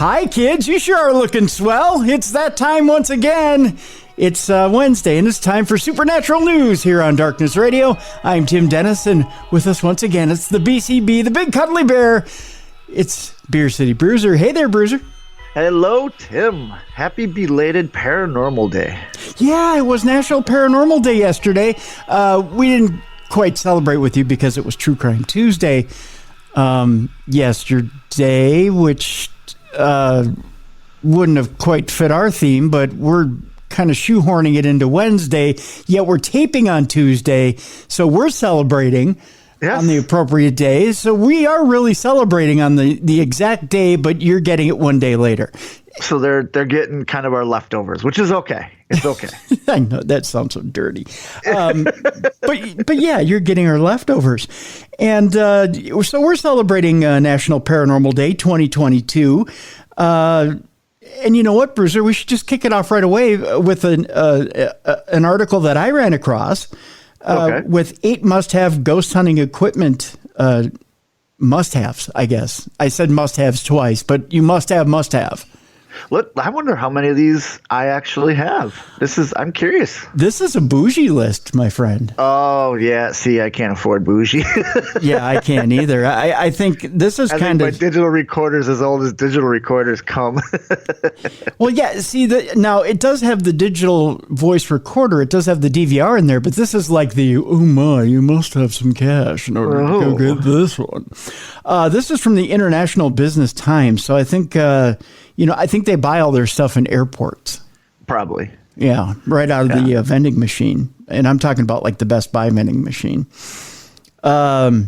Hi, kids. You sure are looking swell. It's that time once again. It's Wednesday, and it's time for Supernatural News here on Darkness Radio. I'm Tim Dennis, and with us once again, it's the BCB, the Big Cuddly Bear. It's Beer City Bruiser. Hey there, Bruiser. Hello, Tim. Happy belated Paranormal Day. Yeah, it was National Paranormal Day yesterday. We didn't quite celebrate with you because it was True Crime Tuesday yesterday, which wouldn't have quite fit our theme, but we're kind of shoehorning it into Wednesday, yet we're taping on Tuesday, so we're celebrating on the appropriate day. So we are really celebrating on the exact day, but you're getting it one day later. So they're getting kind of our leftovers, which is okay. It's okay. I know that sounds so dirty. But yeah, you're getting our leftovers. And so we're celebrating National Paranormal Day 2022. And you know what, Bruiser? We should just kick it off right away with an article that I ran across with 8 must-have ghost hunting equipment must-haves, I guess. I said must-haves twice, but you must-have. I wonder how many of these I actually have. I'm curious. This is a bougie list, my friend. Oh, yeah. See, I can't afford bougie. Yeah, I can't either. I think this is kind of... my digital recorder's as old as digital recorders come. Well, yeah. See, now it does have the digital voice recorder. It does have the DVR in there, but this is like you must have some cash in order to go get this one. This is from the International Business Times. So I think... I think they buy all their stuff in airports. Probably. Yeah, right out of the vending machine. And I'm talking about like the Best Buy vending machine. The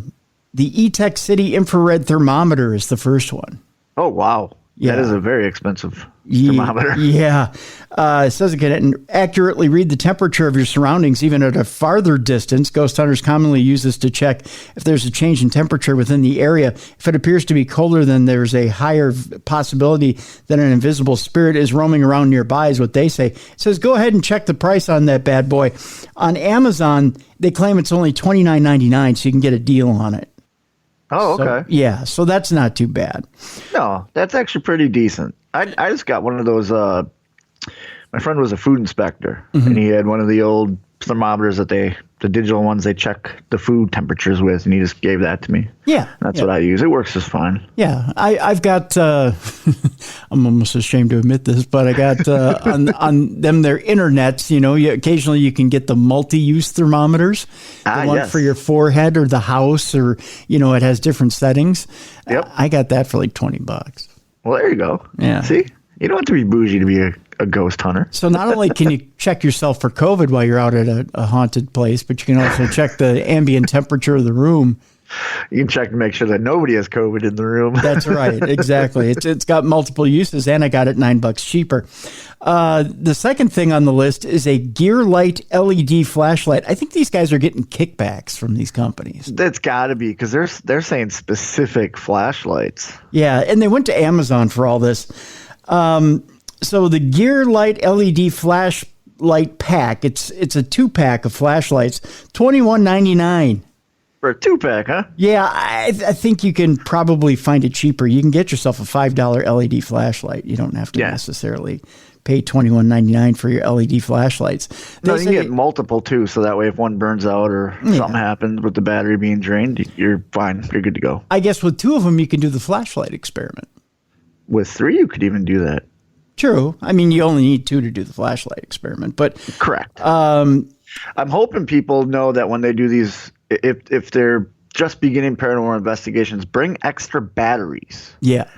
E-Tech City infrared thermometer is the first one. Oh, wow. Yeah. That is a very expensive thermometer. Yeah. It says it can accurately read the temperature of your surroundings, even at a farther distance. Ghost hunters commonly use this to check if there's a change in temperature within the area. If it appears to be colder, then there's a higher possibility that an invisible spirit is roaming around nearby, is what they say. It says, go ahead and check the price on that bad boy. On Amazon, they claim it's only $29.99, so you can get a deal on it. Oh, okay. So that's not too bad. No, that's actually pretty decent. I just got one of those. My friend was a food inspector, and he had one of the old thermometers the digital ones they check the food temperatures with, and he just gave that to me. Yeah. That's what I use. It works just fine. Yeah. I've got, I'm almost ashamed to admit this, but I got on them, their internets, occasionally you can get the multi-use thermometers, the one for your forehead or the house, or, it has different settings. Yep. I got that for like $20. Well, there you go. Yeah. See, you don't have to be bougie to be a ghost hunter. So not only can you check yourself for COVID while you're out at a haunted place, but you can also check the ambient temperature of the room. You can check to make sure that nobody has COVID in the room. That's right. Exactly. It's got multiple uses, and I got it $9 cheaper. The second thing on the list is a Gear Light LED flashlight. I think these guys are getting kickbacks from these companies. That's got to be, because they're saying specific flashlights. Yeah, and they went to Amazon for all this. So the Gear Light LED flashlight pack, it's a 2-pack of flashlights, $21.99. For a 2-pack, huh? Yeah, I think you can probably find it cheaper. You can get yourself a $5 LED flashlight. You don't have to necessarily pay $21.99 for your LED flashlights. You can get multiple too, so that way if one burns out or something happens with the battery being drained, you're fine. You're good to go. I guess with 2 of them, you can do the flashlight experiment. With 3, you could even do that. True. I mean, you only need 2 to do the flashlight experiment, but... Correct. I'm hoping people know that when they do these, if they're just beginning paranormal investigations, bring extra batteries. Yeah.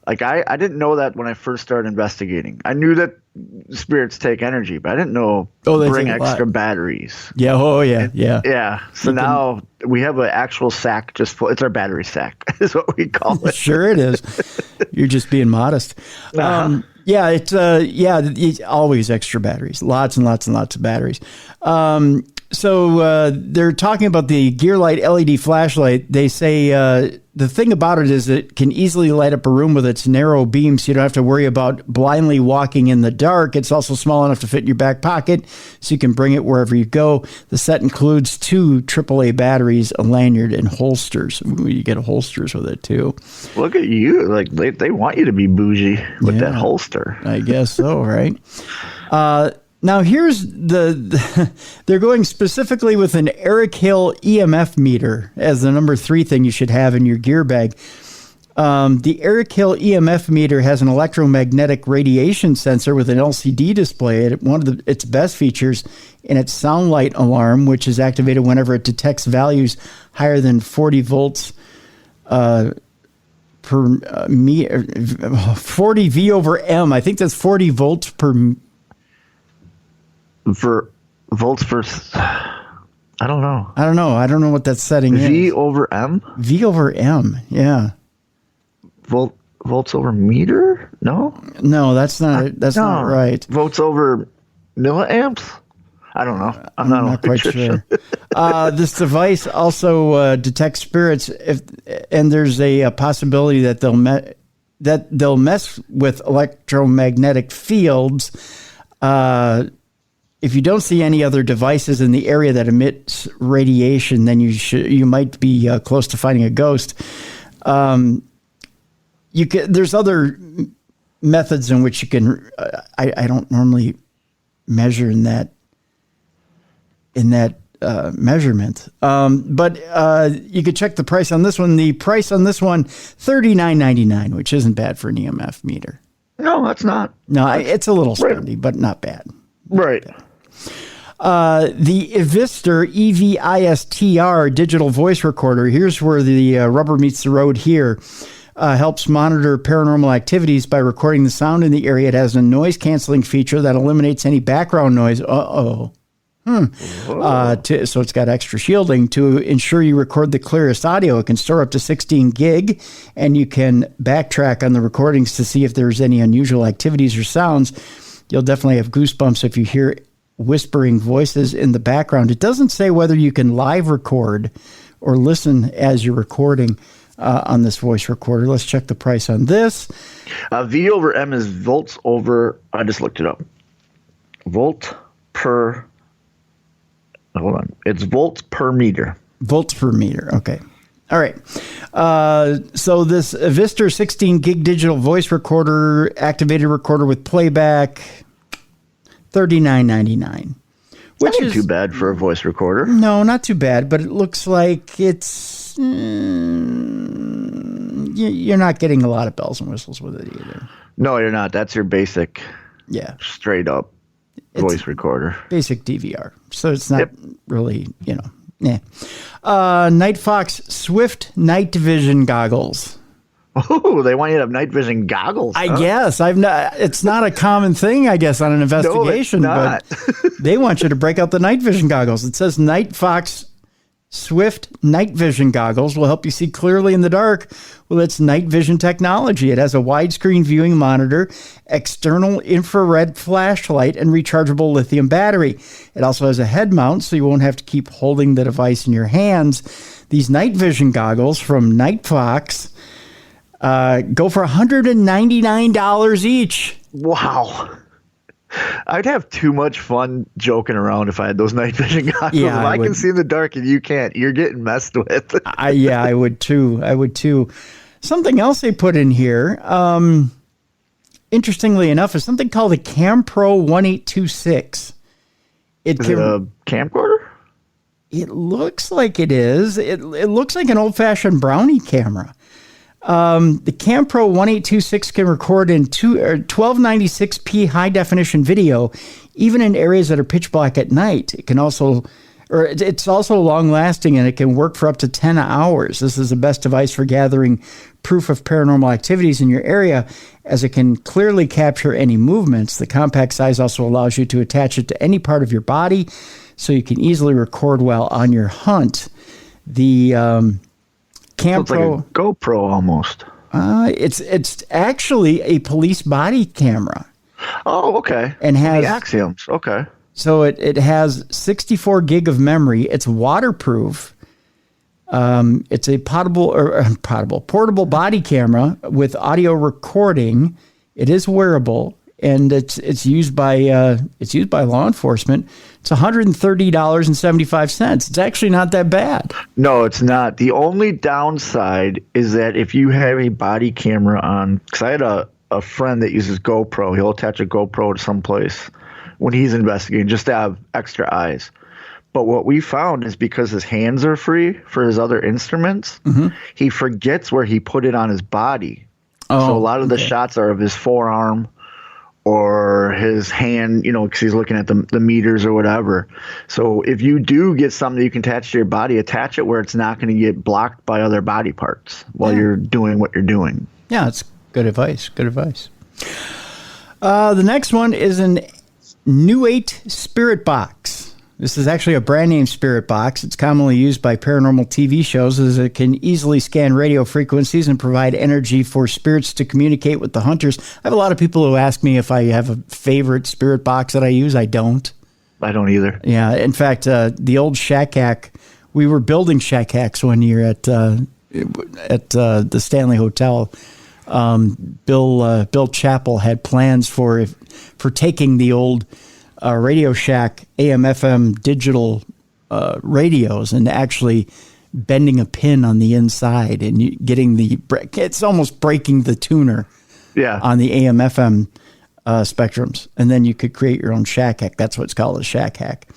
Like, I didn't know that when I first started investigating. I knew that spirits take energy, but I didn't know bring extra batteries. Yeah. Yeah. Yeah. So now we have an actual sack just full. It's our battery sack is what we call it. Sure it is. You're just being modest. Yeah, it's always extra batteries. Lots and lots and lots of batteries. So they're talking about the Gearlight LED flashlight. They say the thing about it is it can easily light up a room with its narrow beam, so you don't have to worry about blindly walking in the dark. It's also small enough to fit in your back pocket, so you can bring it wherever you go. The set includes 2 AAA batteries, a lanyard, and holsters. Ooh, you get holsters with it, too. Look at you. Like, they want you to be bougie with that holster. I guess so, right? Now, here's they're going specifically with an Eric Hill EMF meter as the number 3 thing you should have in your gear bag. The Eric Hill EMF meter has an electromagnetic radiation sensor with an LCD display. One of its best features in its sound light alarm, which is activated whenever it detects values higher than 40 volts per meter, 40 V over M. I think that's 40 volts per for volts per. I don't know. I don't know what that setting is. V over M? V over M, yeah. Volts over meter? No, that's not right. Volts over milliamps? I don't know. I'm not an quite sure. This device also detects spirits, and there's a possibility that they'll mess with electromagnetic fields. If you don't see any other devices in the area that emits radiation, then you might be close to finding a ghost. There's other methods in which you can. I don't normally measure in that measurement, but you could check the price on this one. The price on this one, $39.99, which isn't bad for an EMF meter. No, that's not. No, it's a little spendy, but not bad. Right. The Evistor, EVISTR digital voice recorder. Here's where the rubber meets the road here. Helps monitor paranormal activities by recording the sound in the area. It has a noise canceling feature that eliminates any background noise. So it's got extra shielding to ensure you record the clearest audio. It can store up to 16 gig, and you can backtrack on the recordings to see if there's any unusual activities or sounds. You'll definitely have goosebumps if you hear whispering voices in the background. It doesn't say whether you can live record or listen as you're recording on this voice recorder. Let's check the price on this. V over M is volts over, I just looked it up. Hold on. It's volts per meter. Volts per meter. Okay. All right. So this Evistor 16 gig digital voice recorder, activated recorder with playback, $39.99. Which is too bad for a voice recorder. No, not too bad, but it looks like it's you're not getting a lot of bells and whistles with it either. No, you're not. That's your basic, straight up voice recorder. Basic DVR. So it's not really, Night Fox Swift Night Vision goggles. Oh, they want you to have night vision goggles. I guess it's not a common thing, I guess, on an investigation, no, it's not. But they want you to break out the night vision goggles. It says Night Fox Swift Night Vision goggles will help you see clearly in the dark with its night vision technology. It has a widescreen viewing monitor, external infrared flashlight, and rechargeable lithium battery. It also has a head mount, so you won't have to keep holding the device in your hands. These night vision goggles from Night Fox go for $199 each. Wow. I'd have too much fun joking around if I had those night vision goggles. Yeah, if I can see in the dark and you can't, you're getting messed with. I would too. Something else they put in here, interestingly enough, is something called a CamPro 1826. Is it a camcorder? It looks like it is. It looks like an old-fashioned Brownie camera. The CamPro 1826 can record in 1296p high-definition video, even in areas that are pitch black at night. It's also long-lasting, and it can work for up to 10 hours. This is the best device for gathering proof of paranormal activities in your area, as it can clearly capture any movements. The compact size also allows you to attach it to any part of your body, so you can easily record while on your hunt. The CamPro, it's like a GoPro almost. It's actually a police body camera. Oh, okay. And has the Axioms. Okay. So it has 64 gig of memory. It's waterproof. It's a portable body camera with audio recording. It is wearable, and it's used by law enforcement. It's $130.75. It's actually not that bad. No, it's not. The only downside is that if you have a body camera on, because I had a friend that uses GoPro. He'll attach a GoPro to someplace when he's investigating just to have extra eyes. But what we found is because his hands are free for his other instruments, he forgets where he put it on his body. So a lot of the shots are of his forearm or his hand, because he's looking at the meters or whatever. So if you do get something that you can attach to your body, attach it where it's not going to get blocked by other body parts while you're doing what you're doing. Yeah, it's good advice. Good advice. The next one is an New 8 Spirit Box. This is actually a brand name spirit box. It's commonly used by paranormal TV shows as it can easily scan radio frequencies and provide energy for spirits to communicate with the hunters. I have a lot of people who ask me if I have a favorite spirit box that I use. I don't. I don't either. Yeah. In fact, the old Shack Hack, we were building Shack Hacks one year at the Stanley Hotel. Bill Chappell had plans for taking the old Radio Shack AM/FM digital radios and actually bending a pin on the inside and getting it's almost breaking the tuner on the AM/FM spectrums, and then you could create your own Shack Hack. That's what it's called, a Shack Hack.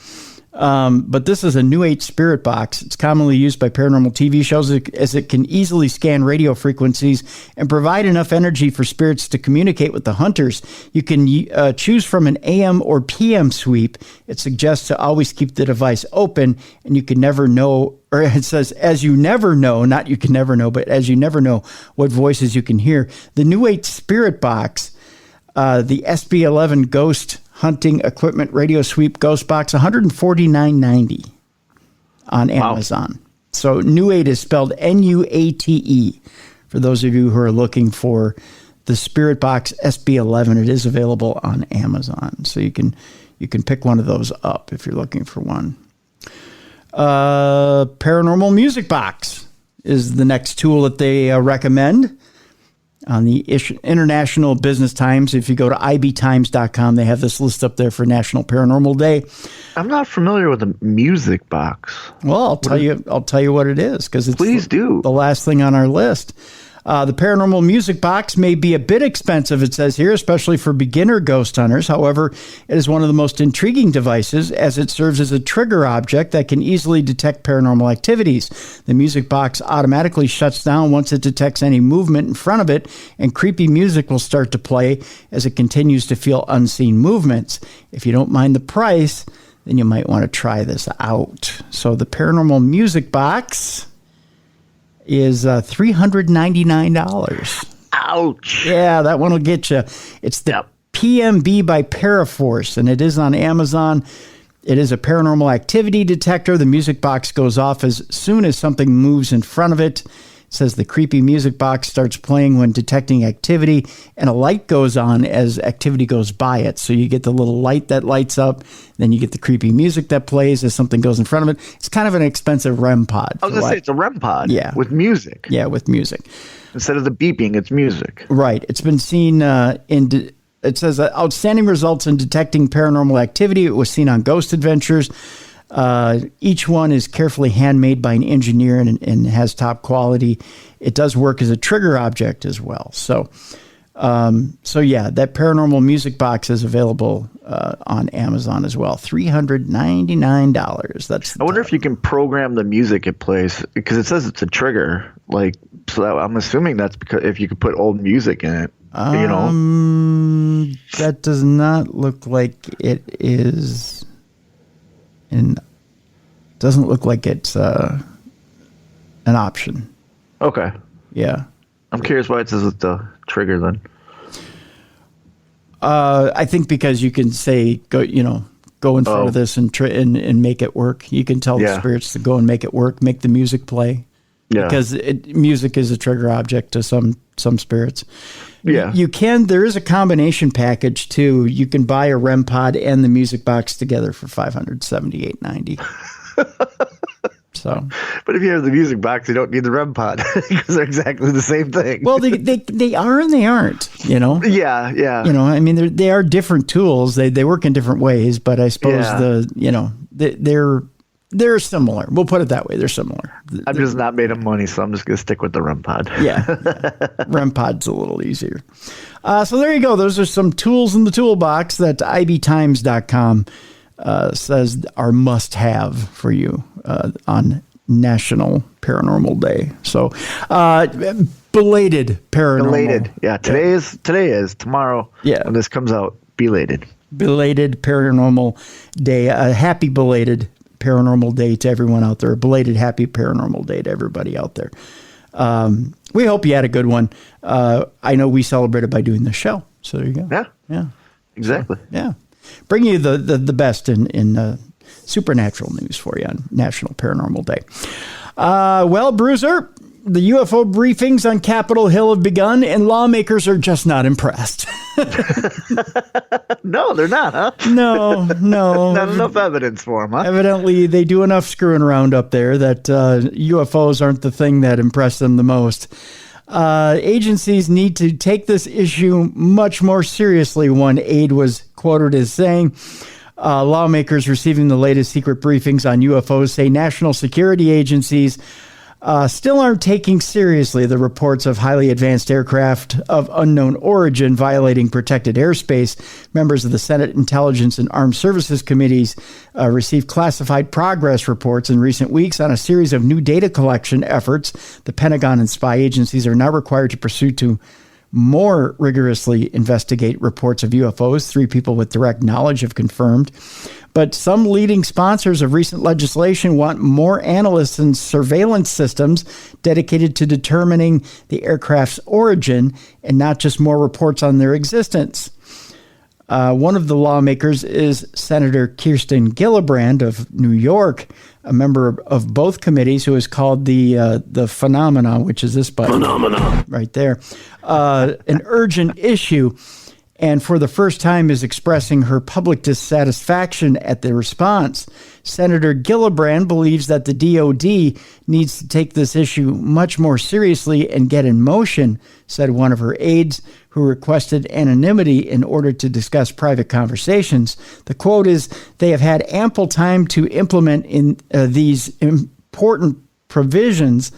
But this is a New 8 Spirit Box. It's commonly used by paranormal TV shows as it can easily scan radio frequencies and provide enough energy for spirits to communicate with the hunters. You can choose from an AM or PM sweep. It suggests to always keep the device open, and you can never know, or it says, as you never know, not you can never know, but as you never know what voices you can hear. The New 8 Spirit Box, the SB11 Ghost Hunting Equipment Radio Sweep Ghost Box, $149.90 on Amazon. Wow. So New 8 is spelled Nuate. For those of you who are looking for the Spirit Box SB11, it is available on Amazon. So you can pick one of those up if you're looking for one. Paranormal Music Box is the next tool that they recommend. On the International Business Times, if you go to ibtimes.com, they have this list up there for National Paranormal Day. I'm not familiar with a music box. Well, I'll tell you what it is, because it's the last thing on our list. The Paranormal Music Box may be a bit expensive, it says here, especially for beginner ghost hunters. However, it is one of the most intriguing devices as it serves as a trigger object that can easily detect paranormal activities. The music box automatically shuts down once it detects any movement in front of it, and creepy music will start to play as it continues to feel unseen movements. If you don't mind the price, then you might want to try this out. So the Paranormal Music Box is $399. Ouch. Yeah, that one will get you. It's the PMB by Paraforce, and it is on Amazon. It is a paranormal activity detector. The music box goes off as soon as something moves in front of it. It says the creepy music box starts playing when detecting activity, and a light goes on as activity goes by it. So you get the little light that lights up, then you get the creepy music that plays as something goes in front of it. It's kind of an expensive REM pod. I was going to say, it's a REM pod. Yeah. With music. Yeah, with music. Instead of the beeping, it's music. Right. It's been seen it says outstanding results in detecting paranormal activity. It was seen on Ghost Adventures. Each one is carefully handmade by an engineer and has top quality. It does work as a trigger object as well. So yeah, that Paranormal Music Box is available on Amazon as well. $399. I wonder if you can program the music it plays, because it says it's a trigger. So I'm assuming that's because if you could put old music in it, That does not look like it is. And doesn't look like it's an option. Okay. Yeah. I'm curious why it says it's a trigger then. I think because you can say go in front of this and make it work. You can tell the spirits to go and make it work, make the music play. Yeah. Because music is a trigger object to some spirits. Yeah. There is a combination package too. You can buy a REM pod and the music box together for $578.90. So, but if you have the music box, you don't need the REM pod because they're exactly the same thing. Well, they are and they aren't, Yeah. I mean, they are different tools. They work in different ways, but I suppose they're similar. We'll put it that way. They're similar. I'm just not made of money, so I'm just going to stick with the REM pod. Yeah. REM pod's a little easier. So there you go. Those are some tools in the toolbox that ibtimes.com says are must-have for you on National Paranormal Day. So belated paranormal. Belated. Yeah, today is. Tomorrow, when this comes out, belated. Belated Paranormal Day. A happy belated Paranormal Day to everyone out there. A belated happy Paranormal Day to everybody out there. We hope you had a good one. I know we celebrated by doing the show. So there you go. Yeah. Exactly. So, yeah. Bring you the best in supernatural news for you on National Paranormal Day. Well, Bruiser, the UFO briefings on Capitol Hill have begun, and lawmakers are just not impressed. No, they're not, huh? No. Not enough evidence for them, huh? Evidently, they do enough screwing around up there that UFOs aren't the thing that impress them the most. Agencies need to take this issue much more seriously, one aide was quoted as saying. Lawmakers receiving the latest secret briefings on UFOs say national security agencies still aren't taking seriously the reports of highly advanced aircraft of unknown origin violating protected airspace. Members of the Senate Intelligence and Armed Services Committees received classified progress reports in recent weeks on a series of new data collection efforts. The Pentagon and spy agencies are now required to pursue to more rigorously investigate reports of UFOs. 3 people with direct knowledge have confirmed. But some leading sponsors of recent legislation want more analysts and surveillance systems dedicated to determining the aircraft's origin and not just more reports on their existence. One of the lawmakers is Senator Kirsten Gillibrand of New York, a member of both committees, who is called the Phenomena, which is this button right there, an urgent issue, and for the first time is expressing her public dissatisfaction at the response. Senator Gillibrand believes that the DOD needs to take this issue much more seriously and get in motion, said one of her aides, who requested anonymity in order to discuss private conversations. The quote is, "They have had ample time to implement in these important provisions,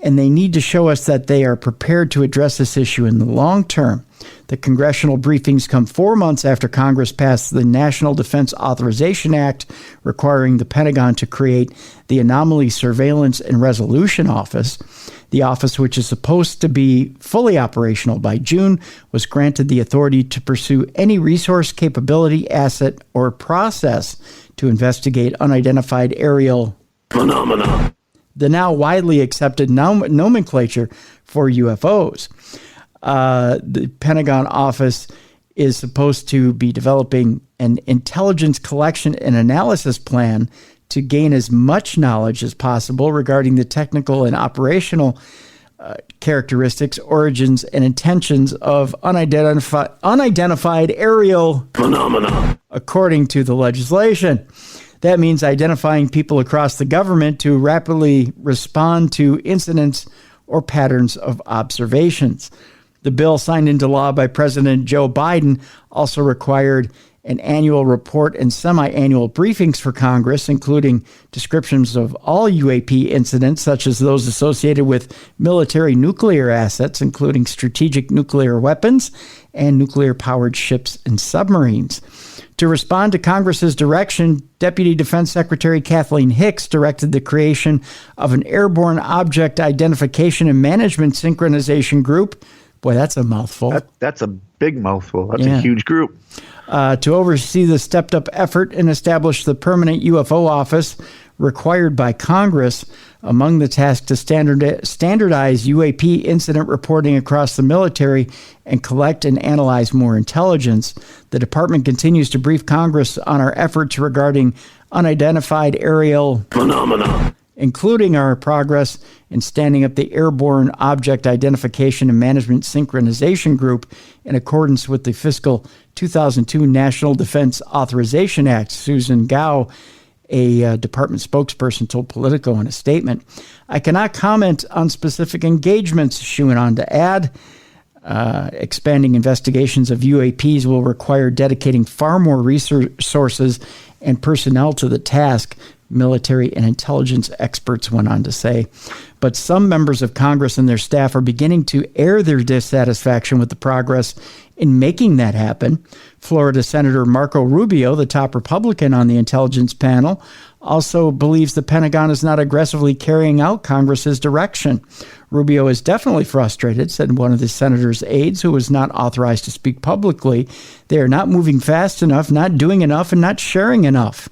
and they need to show us that they are prepared to address this issue in the long term." The congressional briefings come 4 months after Congress passed the National Defense Authorization Act, requiring the Pentagon to create the Anomaly Surveillance and Resolution Office. The office, which is supposed to be fully operational by June, was granted the authority to pursue any resource, capability, asset, or process to investigate unidentified aerial phenomena, the now widely accepted nomenclature for UFOs. The Pentagon office is supposed to be developing an intelligence collection and analysis plan to gain as much knowledge as possible regarding the technical and operational characteristics, origins, and intentions of unidentified aerial phenomena, according to the legislation. That means identifying people across the government to rapidly respond to incidents or patterns of observations. The bill signed into law by President Joe Biden also required an annual report and semi-annual briefings for Congress, including descriptions of all UAP incidents, such as those associated with military nuclear assets, including strategic nuclear weapons and nuclear-powered ships and submarines. To respond to Congress's direction, Deputy Defense Secretary Kathleen Hicks directed the creation of an Airborne Object Identification and Management Synchronization Group. Boy, that's a mouthful. That's a big mouthful. That's a huge group. To oversee the stepped-up effort and establish the permanent UFO office required by Congress. Among the tasks to standardize UAP incident reporting across the military and collect and analyze more intelligence. The department continues to brief Congress on our efforts regarding unidentified aerial phenomena including our progress in standing up the Airborne Object Identification and Management Synchronization Group in accordance with the fiscal 2002 National Defense Authorization Act. Susan Gao, a department spokesperson, told Politico in a statement. I cannot comment on specific engagements, she went on to add. Expanding investigations of UAPs will require dedicating far more resources and personnel to the task, military and intelligence experts went on to say. But some members of Congress and their staff are beginning to air their dissatisfaction with the progress in making that happen. Florida Senator Marco Rubio, the top Republican on the intelligence panel, also believes the Pentagon is not aggressively carrying out Congress's direction. Rubio is definitely frustrated, said one of the senator's aides, who was not authorized to speak publicly. They are not moving fast enough, not doing enough, and not sharing enough.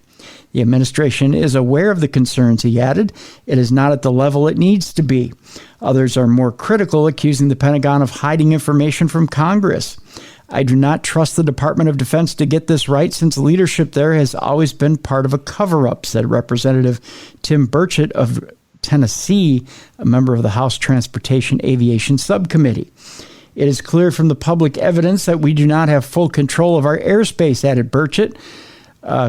The administration is aware of the concerns, he added. It is not at the level it needs to be. Others are more critical, accusing the Pentagon of hiding information from Congress. I do not trust the Department of Defense to get this right, since leadership there has always been part of a cover-up, said Representative Tim Burchett of Tennessee, a member of the House Transportation Aviation Subcommittee. It is clear from the public evidence that we do not have full control of our airspace, added Burchett,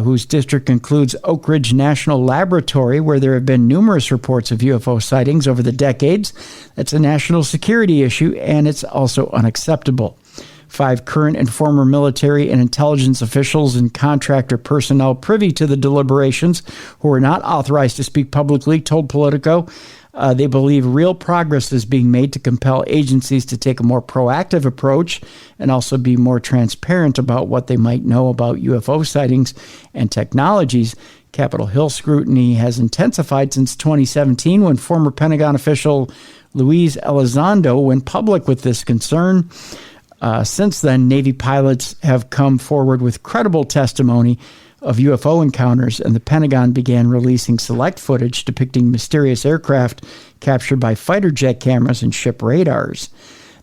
whose district includes Oak Ridge National Laboratory, where there have been numerous reports of UFO sightings over the decades. That's a national security issue, and it's also unacceptable. 5 current and former military and intelligence officials and contractor personnel privy to the deliberations, who are not authorized to speak publicly, told Politico they believe real progress is being made to compel agencies to take a more proactive approach and also be more transparent about what they might know about UFO sightings and technologies. Capitol Hill scrutiny has intensified since 2017, when former Pentagon official Luis Elizondo went public with this concern. Since then, Navy pilots have come forward with credible testimony of UFO encounters, and the Pentagon began releasing select footage depicting mysterious aircraft captured by fighter jet cameras and ship radars.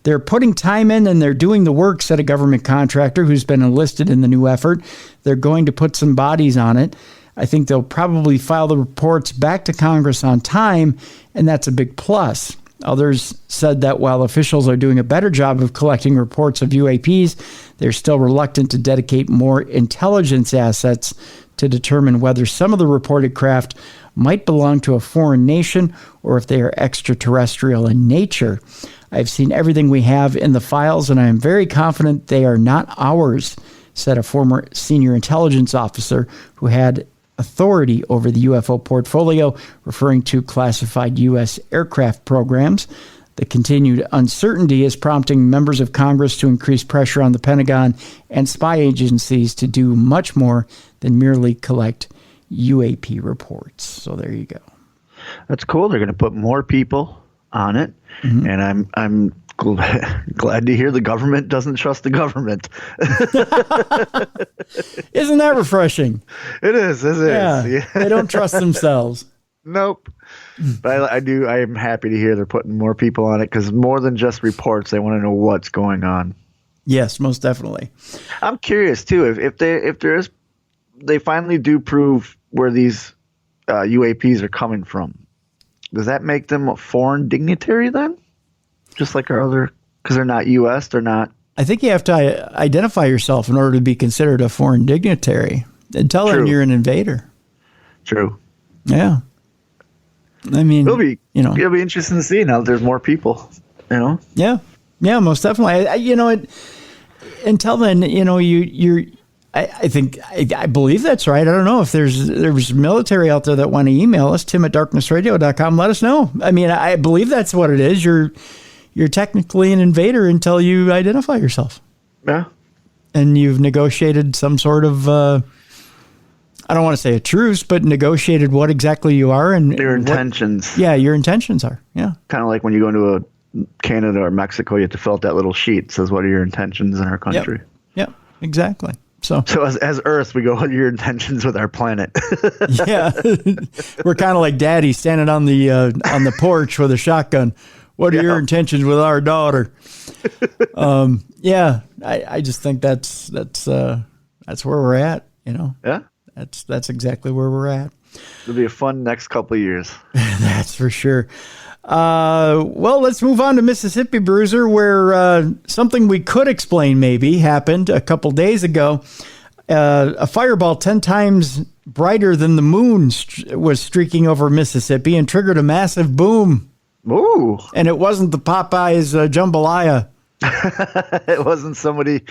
They're putting time in and they're doing the work, said a government contractor who's been enlisted in the new effort. They're going to put some bodies on it. I think they'll probably file the reports back to Congress on time, and that's a big plus. Others said that while officials are doing a better job of collecting reports of UAPs, they're still reluctant to dedicate more intelligence assets to determine whether some of the reported craft might belong to a foreign nation or if they are extraterrestrial in nature. I've seen everything we have in the files, and I am very confident they are not ours, said a former senior intelligence officer who had authority over the UFO portfolio, referring to classified U.S. aircraft programs. The continued uncertainty is prompting members of Congress to increase pressure on the Pentagon and spy agencies to do much more than merely collect UAP reports. So there you go. That's cool. They're going to put more people on it, and I'm glad to hear the government doesn't trust the government. Isn't that refreshing? It is. Yeah. They don't trust themselves. Nope. But I am happy to hear they're putting more people on it, because more than just reports, they want to know what's going on. Yes, most definitely. I'm curious too, if they finally do prove where these UAPs are coming from, does that make them a foreign dignitary then? Just like our other, because they're not U.S., they're not. I think you have to identify yourself in order to be considered a foreign dignitary. And tell them you're an invader. True. Yeah. I mean, it'll be interesting to see now that there's more people, Yeah. Yeah, most definitely. Until then, I believe that's right. I don't know if there's military out there that want to email us, tim@darknessradio.com. Let us know. I mean, I believe that's what it is. You're technically an invader until you identify yourself. Yeah. And you've negotiated some sort of, I don't want to say a truce, but negotiated what exactly you are and your intentions. Your intentions are. Yeah. Kind of like when you go into a Canada or Mexico, you have to fill out that little sheet that says what are your intentions in our country. Yep. Exactly. So as Earth, we go, what are your intentions with our planet? Yeah. We're kind of like Daddy standing on the porch with a shotgun. What are your intentions with our daughter? I just think that's where we're at, Yeah. That's exactly where we're at. It'll be a fun next couple of years. That's for sure. Well, let's move on to Mississippi, Bruiser, where something we could explain maybe happened a couple days ago. A fireball 10 times brighter than the moon was streaking over Mississippi and triggered a massive boom. Ooh. And it wasn't the Popeyes jambalaya. It wasn't somebody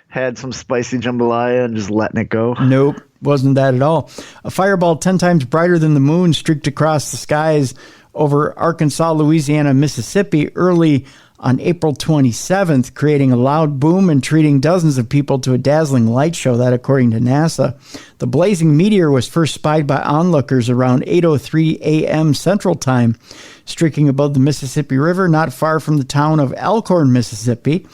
had some spicy jambalaya and just letting it go. Nope, wasn't that at all. A fireball 10 times brighter than the moon streaked across the skies over Arkansas, Louisiana, Mississippi early on April 27th, creating a loud boom and treating dozens of people to a dazzling light show, that according to NASA. The blazing meteor was first spied by onlookers around 8:03 a.m. Central Time, streaking above the Mississippi River not far from the town of Elkhorn, Mississippi.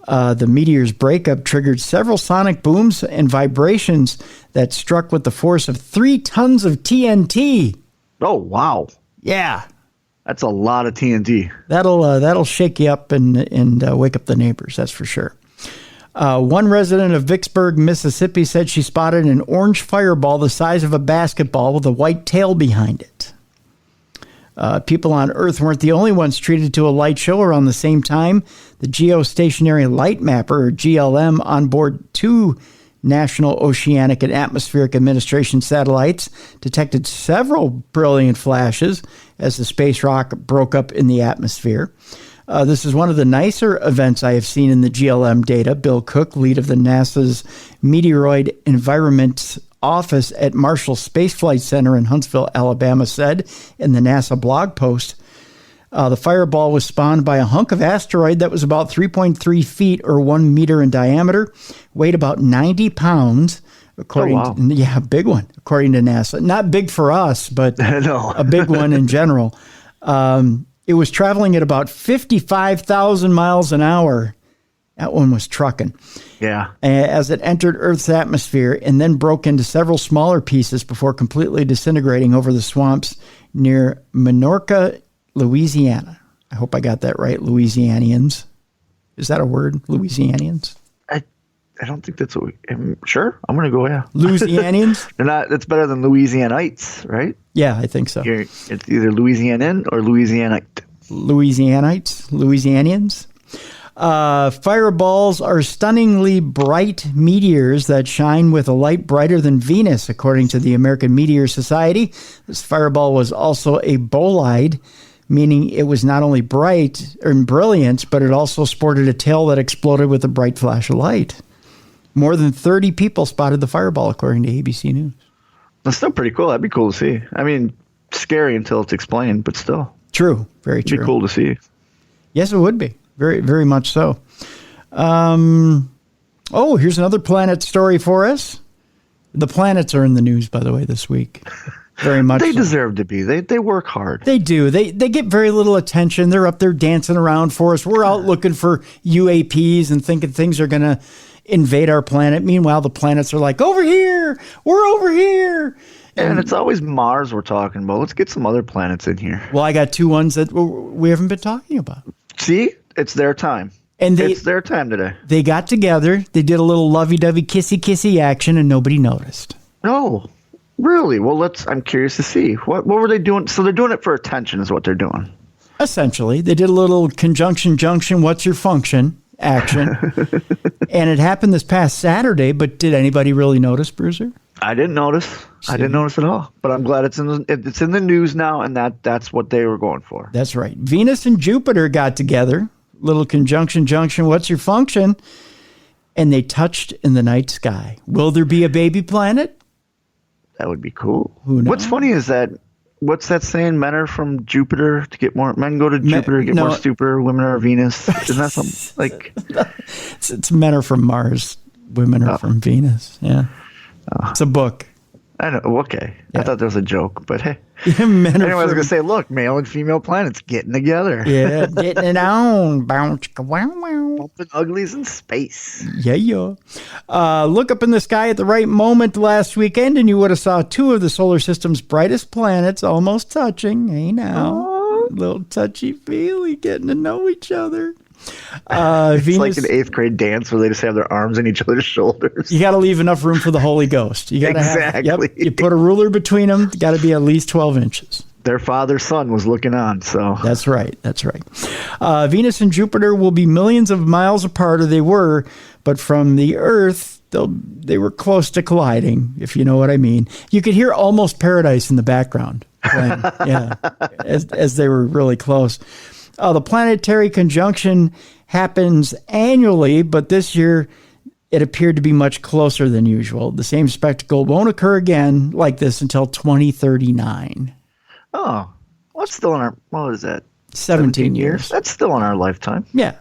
The meteor's breakup triggered several sonic booms and vibrations that struck with the force of 3 tons of TNT. Oh, wow. Yeah. That's a lot of TNT. That'll shake you up and wake up the neighbors, that's for sure. One resident of Vicksburg, Mississippi, said she spotted an orange fireball the size of a basketball with a white tail behind it. People on Earth weren't the only ones treated to a light show around the same time. The Geostationary Light Mapper, or GLM, on board 2 National Oceanic and Atmospheric Administration satellites detected several brilliant flashes as the space rock broke up in the atmosphere. This is one of the nicer events I have seen in the GLM data. Bill Cook, lead of the NASA's Meteoroid Environment Office at Marshall Space Flight Center in Huntsville, Alabama, said in the NASA blog post. The fireball was spawned by a hunk of asteroid that was about 3.3 feet or 1 meter in diameter, weighed about 90 pounds, according to, big one, according to NASA. Not big for us, but a big one in general. It was traveling at about 55,000 miles an hour. That one was trucking. Yeah. As it entered Earth's atmosphere and then broke into several smaller pieces before completely disintegrating over the swamps near Minorca, Louisiana. I hope I got that right. Louisianians. Is that a word? Louisianians? I don't think that's what sure. I'm going to go, yeah. Louisianians? They're not, that's better than Louisianites, right? Yeah, I think so. It's either Louisianan or Louisianite. Louisianites? Louisianians? Fireballs are stunningly bright meteors that shine with a light brighter than Venus, according to the American Meteor Society. This fireball was also a bolide, meaning it was not only bright and brilliant, but it also sported a tail that exploded with a bright flash of light. More than 30 people spotted the fireball, according to ABC News. That's still pretty cool. That'd be cool to see. I mean, scary until it's explained, but still. True. Very true. It'd be cool to see. Yes, it would be. Very, very much so. Here's another planet story for us. The planets are in the news, by the way, this week. Very much. They deserve to be. They work hard. They do. They get very little attention. They're up there dancing around for us. We're out looking for UAPs and thinking things are going to invade our planet. Meanwhile, the planets are like, over here. We're over here. And it's always Mars we're talking about. Let's get some other planets in here. Well, I got 2 ones that we haven't been talking about. See? It's their time. And it's their time today. They got together. They did a little lovey-dovey, kissy-kissy action, and nobody noticed. No. Really? Well, I'm curious to see. What were they doing? So they're doing it for attention is what they're doing. Essentially. They did a little conjunction junction, what's your function action. And it happened this past Saturday, but did anybody really notice, Bruiser? I didn't notice. I didn't notice at all. But I'm glad it's in the news now, and that's what they were going for. That's right. Venus and Jupiter got together. Little conjunction junction, what's your function? And they touched in the night sky. Will there be a baby planet? That would be cool. Who knows? What's funny is that, what's that saying? Men are from Jupiter to get more. Men go to Jupiter to get more stupor. Women are Venus. Isn't that something like? It's men are from Mars. Women are from Venus. Yeah. It's a book. I know. Okay. Yeah. I thought there was a joke, but hey. Men anyway, I was going to say, look, male and female planets getting together. Yeah, getting it on. Bounce, wow, wow. Bumping uglies in space. Yeah. Look up in the sky at the right moment last weekend, and you would have saw 2 of the solar system's brightest planets almost touching. Hey, now. A little touchy-feely, getting to know each other. It's Venus, like an 8th grade dance where they just have their arms on each other's shoulders. you got to leave enough room for the Holy Ghost. You got to Exactly. You put a ruler between them. Got to be at least 12 inches. Their father's son was looking on, so. That's right. Venus and Jupiter will be millions of miles apart, or they were, but from the Earth, they were close to colliding, if you know what I mean. You could hear Almost Paradise in the background playing, as they were really close. The planetary conjunction happens annually, but this year it appeared to be much closer than usual. The same spectacle won't occur again like this until 2039. Oh, well, that's still in our, what is that? 17 years. That's still in our lifetime. Yeah.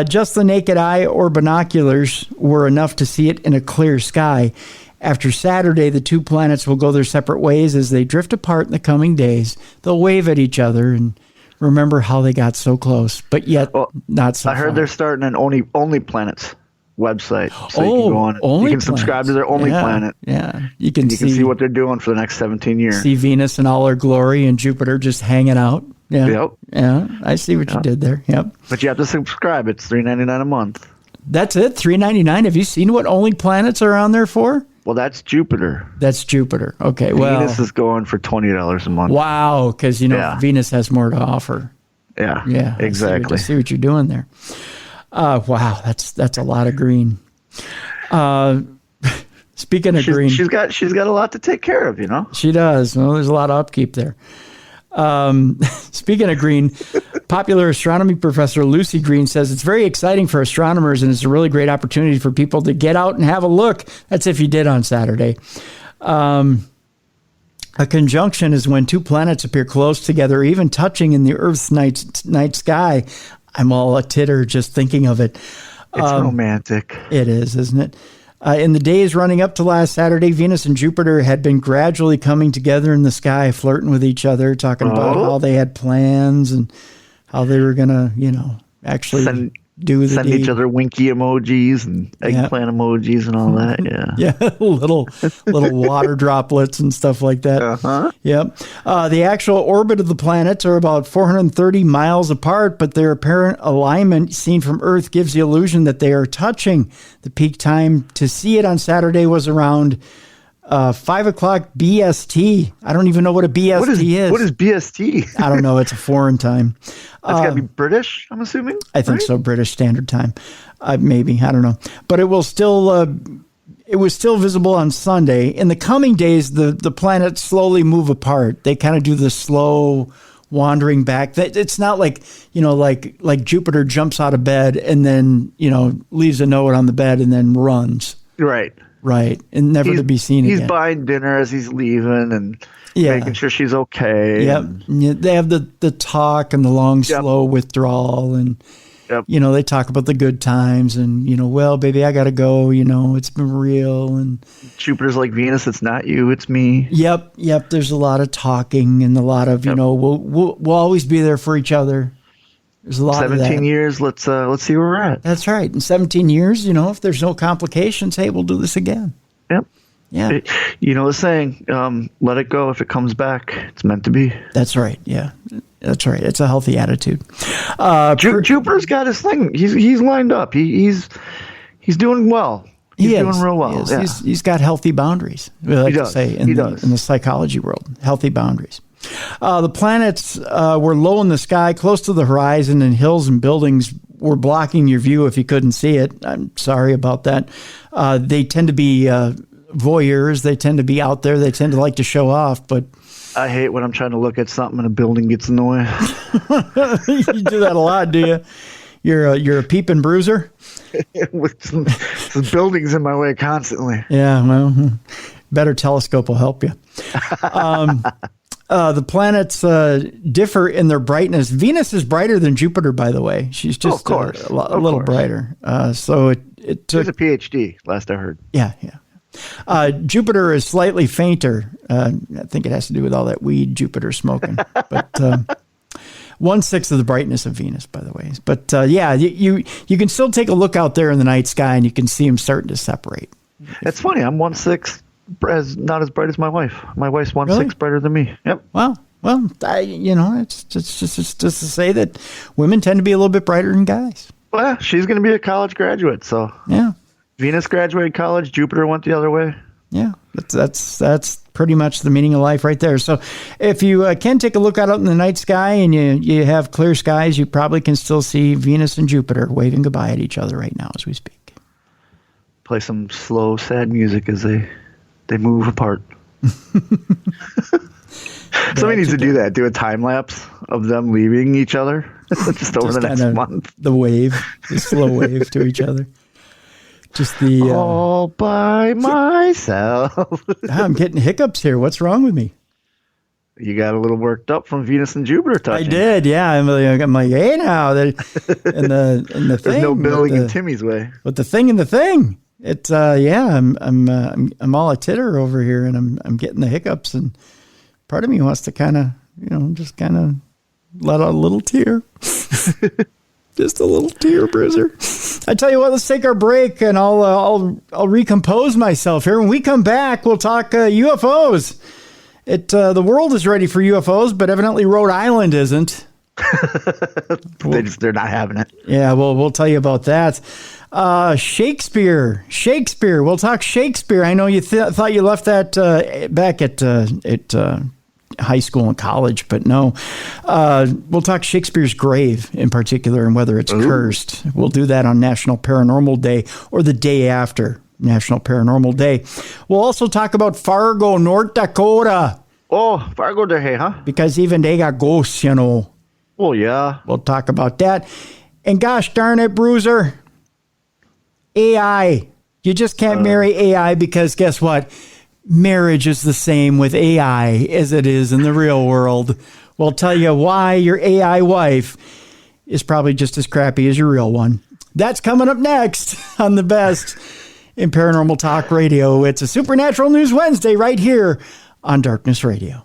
Just the naked eye or binoculars were enough to see it in a clear sky. After Saturday, the two planets will go their separate ways as they drift apart in the coming days. They'll wave at each other and remember how they got so close, but yet not so I heard far. they're starting an Only Planets website, so you can go on. You can subscribe to their Only Planet. Yeah, you can see what they're doing for the next 17 years. See Venus in all her glory and Jupiter just hanging out. Yeah, yeah, I see what you did there. Yep. But you have to subscribe. It's $3.99 a month. That's it. $3.99. Have you seen what Only Planets are on there for? Well, that's Jupiter. That's Jupiter. Okay. Venus is going for $20 a month. Wow, because Venus has more to offer. Yeah. Exactly. I see what you're doing there. Wow, that's a lot of green. Speaking of green, she's got a lot to take care of. She does. Well, there's a lot of upkeep there. Speaking of green, popular astronomy professor Lucy Green says it's very exciting for astronomers and it's a really great opportunity for people to get out and have a look. That's if you did on Saturday. A conjunction is when two planets appear close together, even touching in the Earth's night sky. I'm all a titter just thinking of it. It's romantic. It is, isn't it? In the days running up to last Saturday, Venus and Jupiter had been gradually coming together in the sky, flirting with each other, talking about how they had plans and how they were going to, actually send deed. each other winky emojis and eggplant emojis and all that. Yeah. Yeah. little water droplets and stuff like that. Uh-huh. Yep. The actual orbit of the planets are about 430 miles apart, but their apparent alignment seen from Earth gives the illusion that they are touching. The peak time to see it on Saturday was around 5 o'clock BST. I don't even know what a BST is. What is BST? I don't know. It's a foreign time. That's got to be British, I'm assuming? I think so. British Standard Time. Maybe. I don't know. But it will still... it was still visible on Sunday. In the coming days, the planets slowly move apart. They kind of do the slow wandering back. It's not like, like Jupiter jumps out of bed and then, leaves a note on the bed and then runs. Right. Right. And never to be seen again. He's buying dinner as he's leaving and making sure she's okay. Yep. They have the talk and the long, slow withdrawal. And, they talk about the good times and, well, baby, I got to go. It's been real. And Jupiter's like, Venus, it's not you, it's me. Yep. There's a lot of talking and a lot of, we'll always be there for each other. There's a lot 17 years. Let's see where we're at. That's right. In 17 years, if there's no complications, hey, we'll do this again. Yep. Yeah. The saying, let it go. If it comes back, it's meant to be. That's right. Yeah. That's right. It's a healthy attitude. Jupiter's got his thing. He's lined up. He's doing well. He's doing real well. Yeah. He's got healthy boundaries. We like to say in the psychology world, healthy boundaries. The planets were low in the sky, close to the horizon, and hills and buildings were blocking your view if you couldn't see it. I'm sorry about that. They tend to be voyeurs. They tend to be out there. They tend to like to show off, but I hate when I'm trying to look at something and a building gets in the way. You do that a lot, do you? You're a peeping bruiser? With some buildings in my way constantly. Yeah, well, better telescope will help you. The planets differ in their brightness. Venus is brighter than Jupiter, by the way. She's just a little brighter. So it took... She's a PhD, last I heard. Yeah. Jupiter is slightly fainter. I think it has to do with all that weed Jupiter's smoking. But 1/6 of the brightness of Venus, by the way. But you can still take a look out there in the night sky and you can see them starting to separate. It's funny. I'm 1/6. Not as bright as my wife. My wife's 1/6 brighter than me. Yep. Wow. Well, it's just to say that women tend to be a little bit brighter than guys. Well, she's going to be a college graduate, so yeah. Venus graduated college, Jupiter went the other way. Yeah, that's pretty much the meaning of life right there. So if you can take a look out in the night sky and you have clear skies, you probably can still see Venus and Jupiter waving goodbye at each other right now as we speak. Play some slow, sad music as they move apart. Somebody needs to do that. Do a time lapse of them leaving each other just over the next month. The slow wave to each other. Just the all by myself. I'm getting hiccups here. What's wrong with me? You got a little worked up from Venus and Jupiter touching. I did, yeah. I'm like, hey now, and the There's thing. No billing in Timmy's way. But the thing and the thing. It's I'm all a titter over here, and I'm getting the hiccups, and part of me wants to kind of just kind of let out a little tear. Just a little tear, Bruiser. I tell you what, let's take our break, and I'll recompose myself here. When we come back, we'll talk UFOs. The world is ready for UFOs, but evidently Rhode Island isn't. They're not having it. Yeah, well, we'll tell you about that. Shakespeare. We'll talk Shakespeare. I know you thought you left that back at high school and college, but no. We'll talk Shakespeare's grave in particular and whether it's cursed. We'll do that on National Paranormal Day or the day after National Paranormal Day. We'll also talk about Fargo, North Dakota. Oh, Fargo Day, huh? Because even they got ghosts, Oh, yeah. We'll talk about that. And gosh darn it, Bruiser, AI. You just can't marry AI because guess what? Marriage is the same with AI as it is in the real world. We'll tell you why your AI wife is probably just as crappy as your real one. That's coming up next on the best in Paranormal Talk Radio. It's a Supernatural News Wednesday right here on Darkness Radio.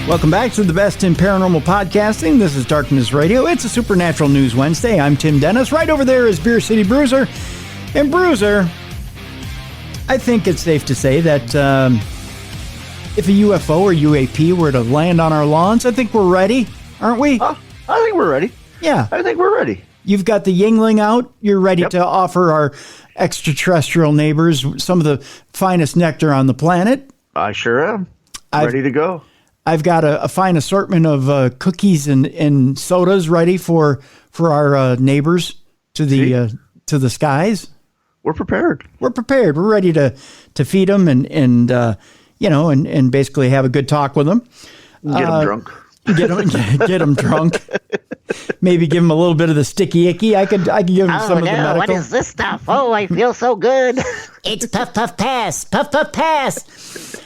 Welcome back to the best in paranormal podcasting. This is Darkness Radio. It's a Supernatural News Wednesday. I'm Tim Dennis. Right over there is Beer City Bruiser. And Bruiser, I think it's safe to say that if a UFO or UAP were to land on our lawns, I think we're ready, aren't we? I think we're ready. Yeah. I think we're ready. You've got the Yingling out. You're ready to offer our extraterrestrial neighbors some of the finest nectar on the planet. I sure am. Ready to go. I've got a fine assortment of cookies and sodas ready for our neighbors to the skies. We're prepared. We're prepared. We're ready to feed them and basically have a good talk with them. Get them drunk. Get them drunk. Maybe give them a little bit of the sticky icky. I could give them some of the medical. What is this stuff? Oh, I feel so good. It's puff puff pass. Puff puff pass.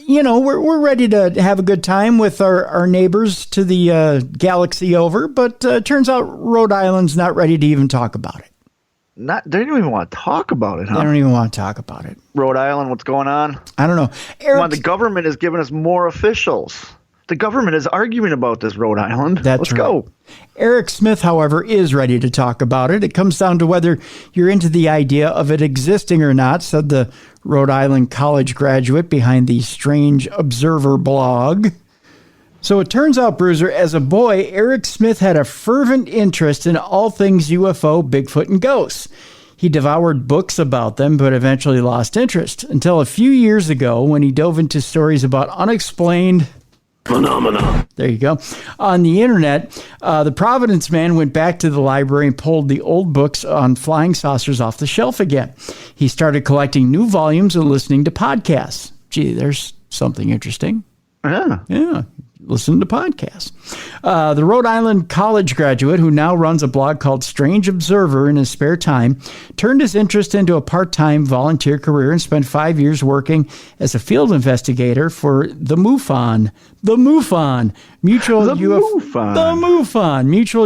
We're ready to have a good time with our neighbors to the galaxy over, but turns out Rhode Island's not ready to even talk about it. They don't even want to talk about it, huh? They don't even want to talk about it. Rhode Island, what's going on? I don't know. The government has given us more officials. The government is arguing about this, Rhode Island. Let's go. Eric Smith, however, is ready to talk about it. It comes down to whether you're into the idea of it existing or not, said the Rhode Island college graduate behind the Strange Observer blog. So it turns out, Bruiser, as a boy, Eric Smith had a fervent interest in all things UFO, Bigfoot, and ghosts. He devoured books about them, but eventually lost interest until a few years ago when he dove into stories about unexplained phenomena. There you go. On the internet, the Providence man went back to the library and pulled the old books on flying saucers off the shelf again. He started collecting new volumes and listening to podcasts. Gee, there's something interesting. Yeah. listen to podcasts. The Rhode Island college graduate, who now runs a blog called Strange Observer in his spare time, turned his interest into a part-time volunteer career and spent 5 years working as a field investigator for the MUFON Mutual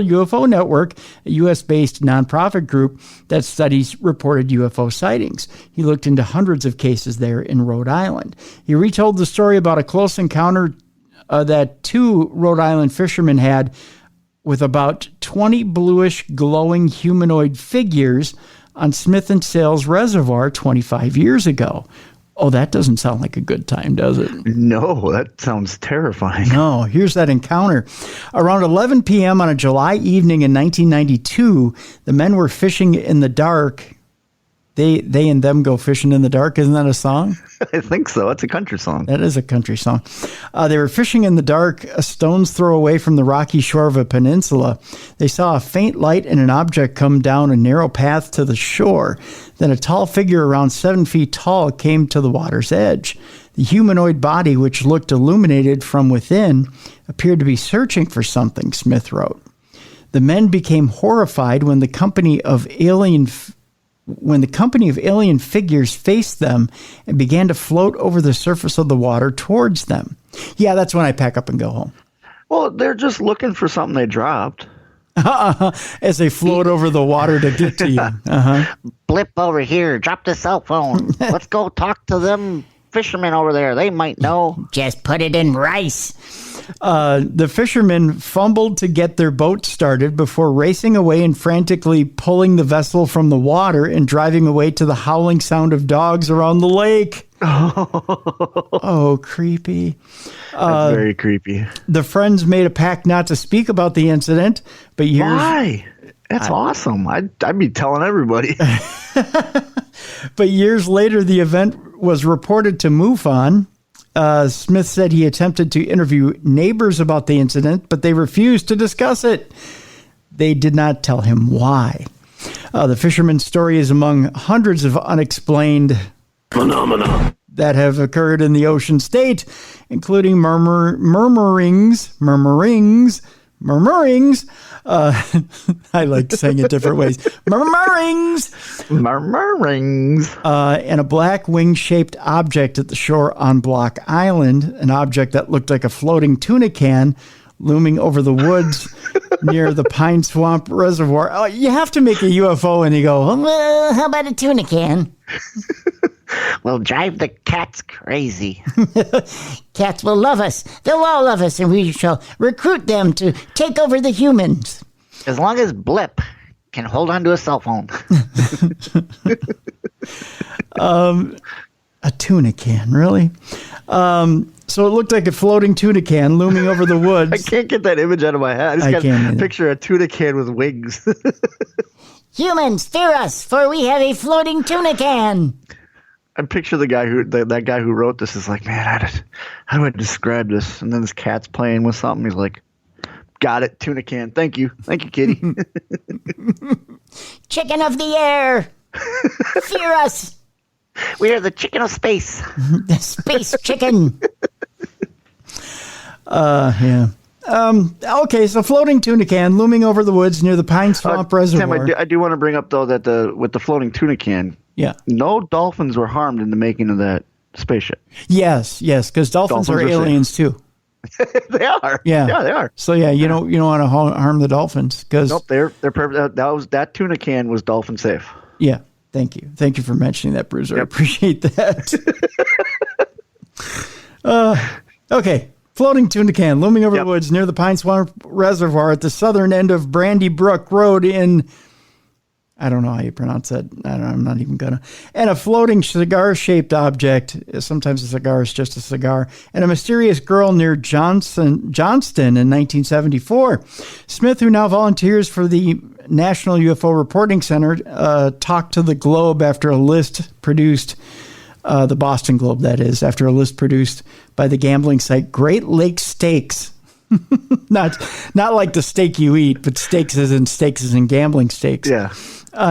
UFO Network, a U.S.-based nonprofit group that studies reported UFO sightings. He looked into hundreds of cases there in Rhode Island. He retold the story about a close encounter that 2 Rhode Island fishermen had with about 20 bluish glowing humanoid figures on Smith and Sales Reservoir 25 years ago. Oh, that doesn't sound like a good time, does it? No, that sounds terrifying. No, here's that encounter. Around 11 p.m. on a July evening in 1992, the men were fishing in the dark. They and them go fishing in the dark. Isn't that a song? I think so. It's a country song. That is a country song. They were fishing in the dark, a stone's throw away from the rocky shore of a peninsula. They saw a faint light and an object come down a narrow path to the shore. Then a tall figure around 7 feet tall came to the water's edge. The humanoid body, which looked illuminated from within, appeared to be searching for something, Smith wrote. The men became horrified when the company of alien figures faced them and began to float over the surface of the water towards them. Yeah, that's when I pack up and go home. Well, they're just looking for something they dropped. As they float over the water to get to you. Blip over here. Drop the cell phone. Let's go talk to them fishermen over there. They might know. Just put it in rice. The fishermen fumbled to get their boat started before racing away and frantically pulling the vessel from the water and driving away to the howling sound of dogs around the lake. Oh, creepy. That's very creepy. The friends made a pact not to speak about the incident, but years... Why? That's awesome. I'd be telling everybody. But years later, the event was reported to MUFON. Smith said he attempted to interview neighbors about the incident, but they refused to discuss it. They did not tell him why. The fisherman's story is among hundreds of unexplained phenomena that have occurred in the ocean state, including murmurings. I like saying it different ways. Murmurings. And a black wing-shaped object at the shore on Block Island, an object that looked like a floating tuna can looming over the woods near the Pine Swamp Reservoir. Oh, you have to make a UFO and you go, Well, how about a tuna can? We'll drive the cats crazy. Cats will love us. They'll all love us, and we shall recruit them to take over the humans. As long as Blip can hold on to a cell phone. A tuna can, really? So it looked like a floating tuna can looming over the woods. I can't get that image out of my head. I just got to picture a tuna can with wings. Humans, fear us, for we have a floating tuna can. I picture the guy that guy who wrote this is like, man, how do I describe this? And then this cat's playing with something. He's like, got it, tuna can. Thank you, kitty. Chicken of the air, fear us. We are the chicken of space. The space chicken. Yeah. Okay, so floating tuna can looming over the woods near the Pine Swamp Reservoir. Tim, I do want to bring up, though, that with the floating tuna can, no dolphins were harmed in the making of that spaceship. Yes, because dolphins are aliens, too. They are. Yeah, they are. So, you don't want to harm the dolphins. Nope, they're perfect. That tuna can was dolphin safe. Yeah, thank you. Thank you for mentioning that, Bruiser. Yep. I appreciate that. Okay. Floating tuna can looming over the woods near the Pine Swamp Reservoir at the southern end of Brandy Brook Road in, I don't know how you pronounce that. I'm not even going to. And a floating cigar-shaped object, sometimes a cigar is just a cigar, and a mysterious girl near Johnston in 1974. Smith, who now volunteers for the National UFO Reporting Center, talked to the Globe after a list produced the Boston Globe, that is, after a list produced by the gambling site Great Lakes Stakes. Not like the steak you eat, but steaks as in gambling stakes. Yeah.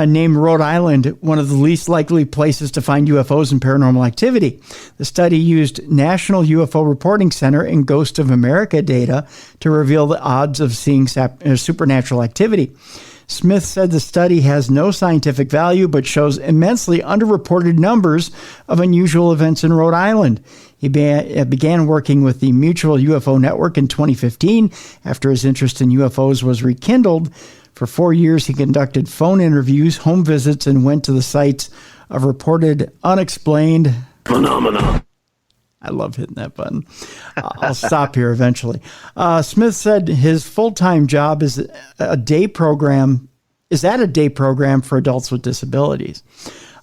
Named Rhode Island one of the least likely places to find UFOs and paranormal activity. The study used National UFO Reporting Center and Ghost of America data to reveal the odds of seeing supernatural activity. Smith said the study has no scientific value but shows immensely underreported numbers of unusual events in Rhode Island. He began working with the Mutual UFO Network in 2015 after his interest in UFOs was rekindled. For 4 years, he conducted phone interviews, home visits, and went to the sites of reported unexplained phenomena. I love hitting that button. I'll stop here eventually. Smith said his full-time job is at a day program for adults with disabilities.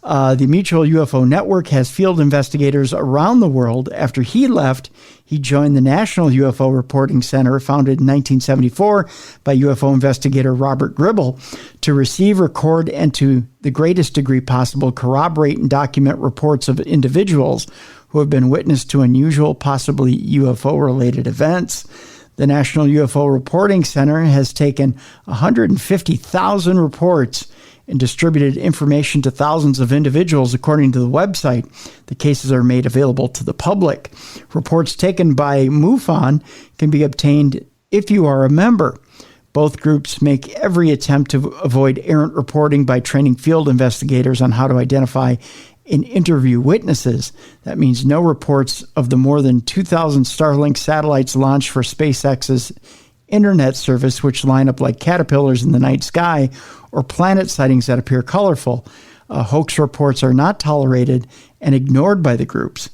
The Mutual UFO Network has field investigators around the world. After he left, he joined the National UFO Reporting Center, founded in 1974 by UFO investigator Robert Gribble, to receive, record, and to the greatest degree possible corroborate and document reports of individuals who have been witness to unusual, possibly UFO-related events. The National UFO Reporting Center has taken 150,000 reports and distributed information to thousands of individuals, according to the website. The cases are made available to the public. Reports taken by MUFON can be obtained if you are a member. Both groups make every attempt to avoid errant reporting by training field investigators on how to identify and interview witnesses. That means no reports of the more than 2,000 Starlink satellites launched for SpaceX's internet service, which line up like caterpillars in the night sky, or planet sightings that appear colorful. Hoax reports are not tolerated and ignored by the groups.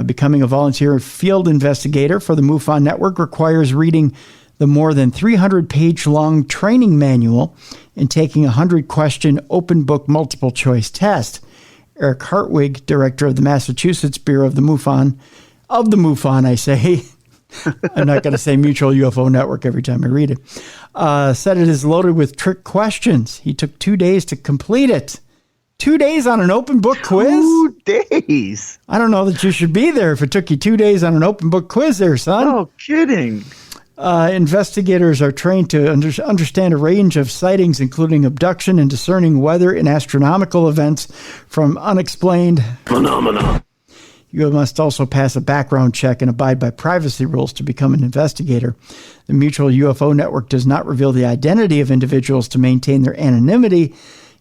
Becoming a volunteer field investigator for the MUFON network requires reading the more than 300-page long training manual and taking a 100-question open book multiple choice test. Eric Hartwig, director of the Massachusetts Bureau of the MUFON, I say, I'm not going to say Mutual UFO Network every time I read it, said it is loaded with trick questions. He took 2 days to complete it. 2 days on an open book quiz? 2 days? I don't know that you should be there if it took you 2 days on an open book quiz there, son. Oh, kidding. Investigators are trained to understand a range of sightings, including abduction and discerning weather and astronomical events from unexplained phenomena. You must also pass a background check and abide by privacy rules to become an investigator. The Mutual UFO Network does not reveal the identity of individuals to maintain their anonymity.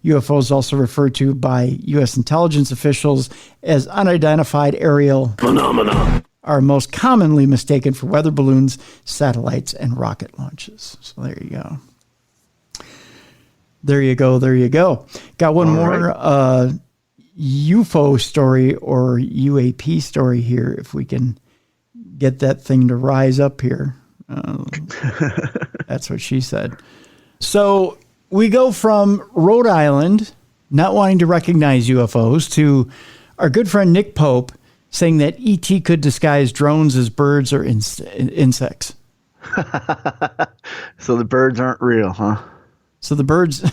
UFOs, also referred to by U.S. intelligence officials as unidentified aerial phenomena, are most commonly mistaken for weather balloons, satellites, and rocket launches. So there you go. There you go. Got one more UFO story or UAP story here, if we can get that thing to rise up here. That's what she said. So we go from Rhode Island not wanting to recognize UFOs to our good friend Nick Pope saying that ET could disguise drones as birds or insects. So the birds aren't real, huh? So the birds...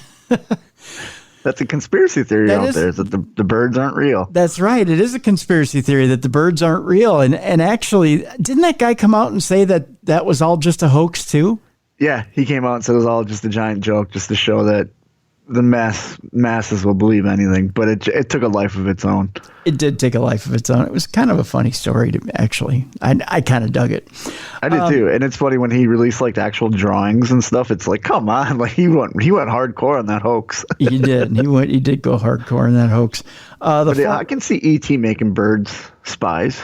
That's a conspiracy theory out there, is that the birds aren't real. That's right. It is a conspiracy theory that the birds aren't real. And actually, didn't that guy come out and say that was all just a hoax too? Yeah, he came out and said it was all just a giant joke, just to show that the masses will believe anything. But it took a life of its own. It did take a life of its own. It was kind of a funny story, actually. I kind of dug it. I did too. And it's funny when he released like the actual drawings and stuff. It's like, come on, like he went hardcore on that hoax. He did. He did go hardcore on that hoax. I can see ET making birds spies.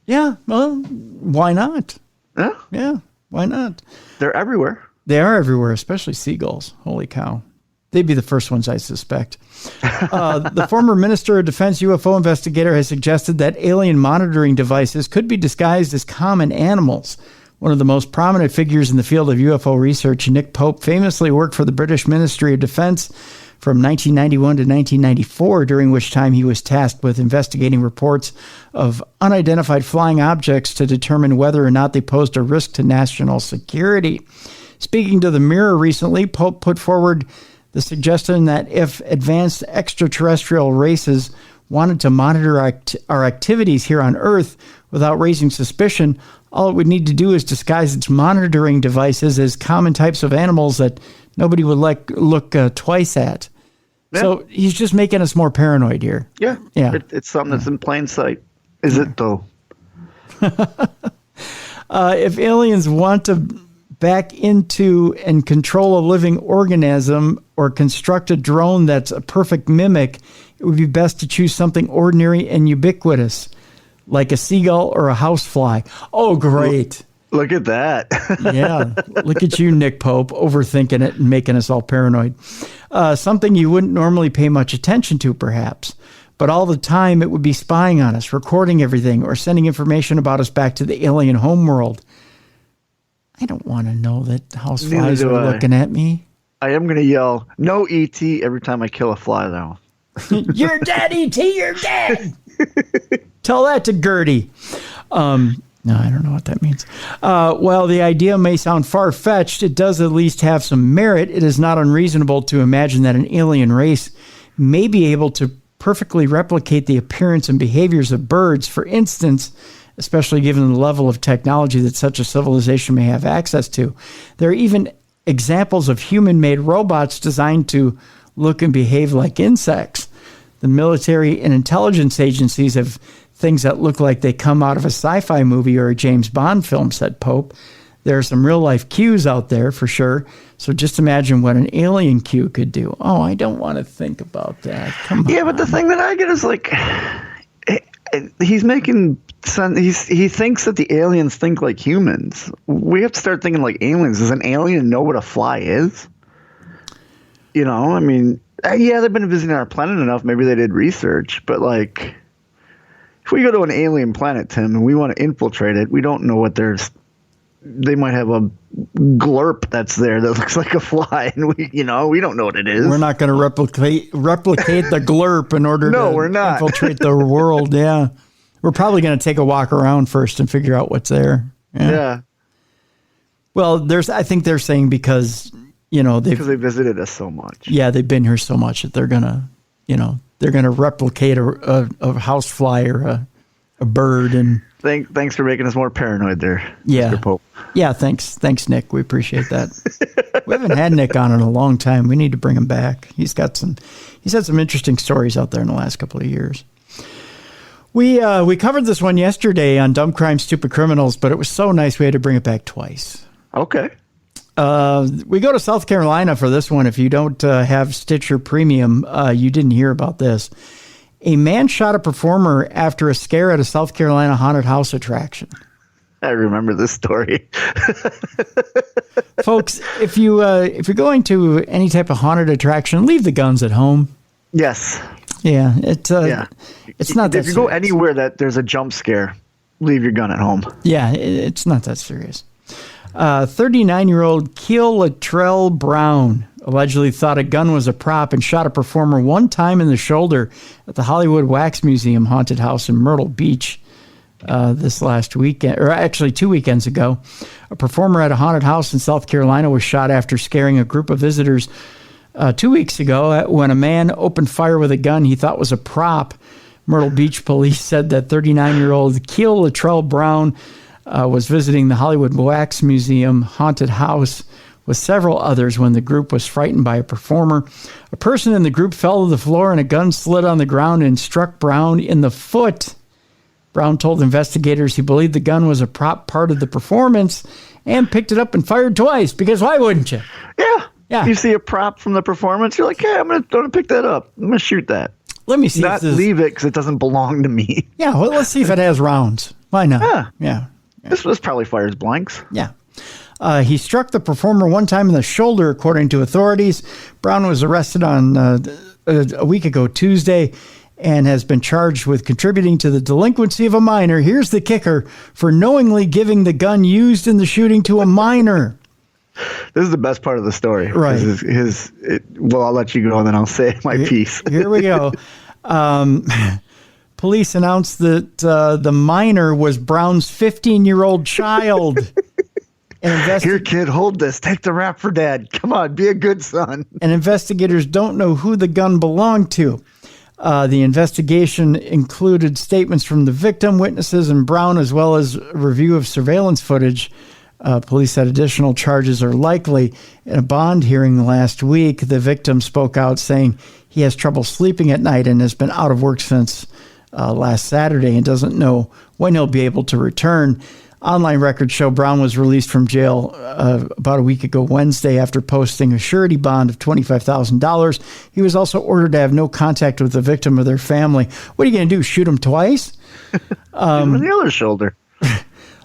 Yeah. Well, why not? Yeah. Yeah. Why not? They're everywhere. They are everywhere, especially seagulls. Holy cow. They'd be the first ones, I suspect. The former Minister of Defense UFO investigator has suggested that alien monitoring devices could be disguised as common animals. One of the most prominent figures in the field of UFO research, Nick Pope, famously worked for the British Ministry of Defense from 1991 to 1994, during which time he was tasked with investigating reports of unidentified flying objects to determine whether or not they posed a risk to national security. Speaking to the Mirror recently, Pope put forward the suggestion that if advanced extraterrestrial races wanted to monitor our activities here on Earth without raising suspicion, all it would need to do is disguise its monitoring devices as common types of animals that nobody would look twice at. Yeah. So he's just making us more paranoid here. Yeah. It's something that's in plain sight. Is it, though? If aliens want to back into and control a living organism or construct a drone that's a perfect mimic, it would be best to choose something ordinary and ubiquitous, like a seagull or a housefly. Oh, great. Look at that. Yeah. Look at you, Nick Pope, overthinking it and making us all paranoid. Something you wouldn't normally pay much attention to, perhaps. But all the time it would be spying on us, recording everything, or sending information about us back to the alien homeworld. I don't want to know that houseflies are looking at me. I am going to yell, "No, E.T." every time I kill a fly, though. You're dead, E.T., you're dead. Tell that to Gertie. No, I don't know what that means. While the idea may sound far-fetched, it does at least have some merit. It is not unreasonable to imagine that an alien race may be able to perfectly replicate the appearance and behaviors of birds. For instance, especially given the level of technology that such a civilization may have access to. There are even examples of human-made robots designed to look and behave like insects. The military and intelligence agencies have things that look like they come out of a sci-fi movie or a James Bond film, said Pope. There are some real-life cues out there, for sure. So just imagine what an alien cue could do. Oh, I don't want to think about that. Come on. Yeah, but the thing that I get is like, he's making sense. He thinks that the aliens think like humans. We have to start thinking like aliens. Does an alien know what a fly is? You know, I mean, yeah, they've been visiting our planet enough. Maybe they did research, but like, if we go to an alien planet, Tim, and we want to infiltrate it, we don't know what they might have a glurp that's there that looks like a fly, and we don't know what it is. We're not going to replicate the glurp in order we're not. Infiltrate the world. Yeah. We're probably going to take a walk around first and figure out what's there. Yeah. Well, I think they're saying because they visited us so much. Yeah, they've been here so much that they're going to replicate a housefly or a bird. And thanks for making us more paranoid there, yeah. Mr. Pope. Yeah, thanks, Nick. We appreciate that. We haven't had Nick on in a long time. We need to bring him back. He's had some interesting stories out there in the last couple of years. We covered this one yesterday on Dumb Crime, Stupid Criminals, but it was so nice we had to bring it back twice. Okay. We go to South Carolina for this one. If you don't have Stitcher Premium, you didn't hear about this. A man shot a performer after a scare at a South Carolina haunted house attraction. I remember this story. Folks, if you're going to any type of haunted attraction, leave the guns at home. Yes. Yeah, it's not that if you go anywhere that there's a jump scare, leave your gun at home. Yeah, it's not that serious. 39-year-old Keel Latrell Brown allegedly thought a gun was a prop and shot a performer one time in the shoulder at the Hollywood Wax Museum haunted house in Myrtle Beach this last weekend, or actually 2 weekends ago. A performer at a haunted house in South Carolina was shot after scaring a group of visitors 2 weeks ago when a man opened fire with a gun he thought was a prop. Myrtle Beach police said that 39-year-old Keel Latrell Brown was visiting the Hollywood Wax Museum haunted house with several others when the group was frightened by a performer. A person in the group fell to the floor and a gun slid on the ground and struck Brown in the foot. Brown told investigators he believed the gun was a prop part of the performance and picked it up and fired twice, because why wouldn't you? Yeah. You see a prop from the performance, you're like, hey, I'm going to pick that up. I'm going to shoot that. Let me see. Not leave it because it doesn't belong to me. Yeah, well, let's see if it has rounds. Why not? Yeah. This probably fires blanks. Yeah. He struck the performer one time in the shoulder, according to authorities. Brown was arrested on a week ago Tuesday and has been charged with contributing to the delinquency of a minor. Here's the kicker: for knowingly giving the gun used in the shooting to a minor. This is the best part of the story. Right. Well, I'll let you go and then I'll say my piece. Here we go. Police announced that the minor was Brown's 15-year-old child. Here, kid, hold this. Take the rap for dad. Come on, be a good son. And investigators don't know who the gun belonged to. The investigation included statements from the victim, witnesses, and Brown, as well as a review of surveillance footage. Police said additional charges are likely. In a bond hearing last week, the victim spoke out saying he has trouble sleeping at night and has been out of work since last Saturday and doesn't know when he'll be able to return. Online records show Brown was released from jail about a week ago Wednesday after posting a surety bond of $25,000. He was also ordered to have no contact with the victim or their family. What are you going to do, shoot him twice? On the other shoulder.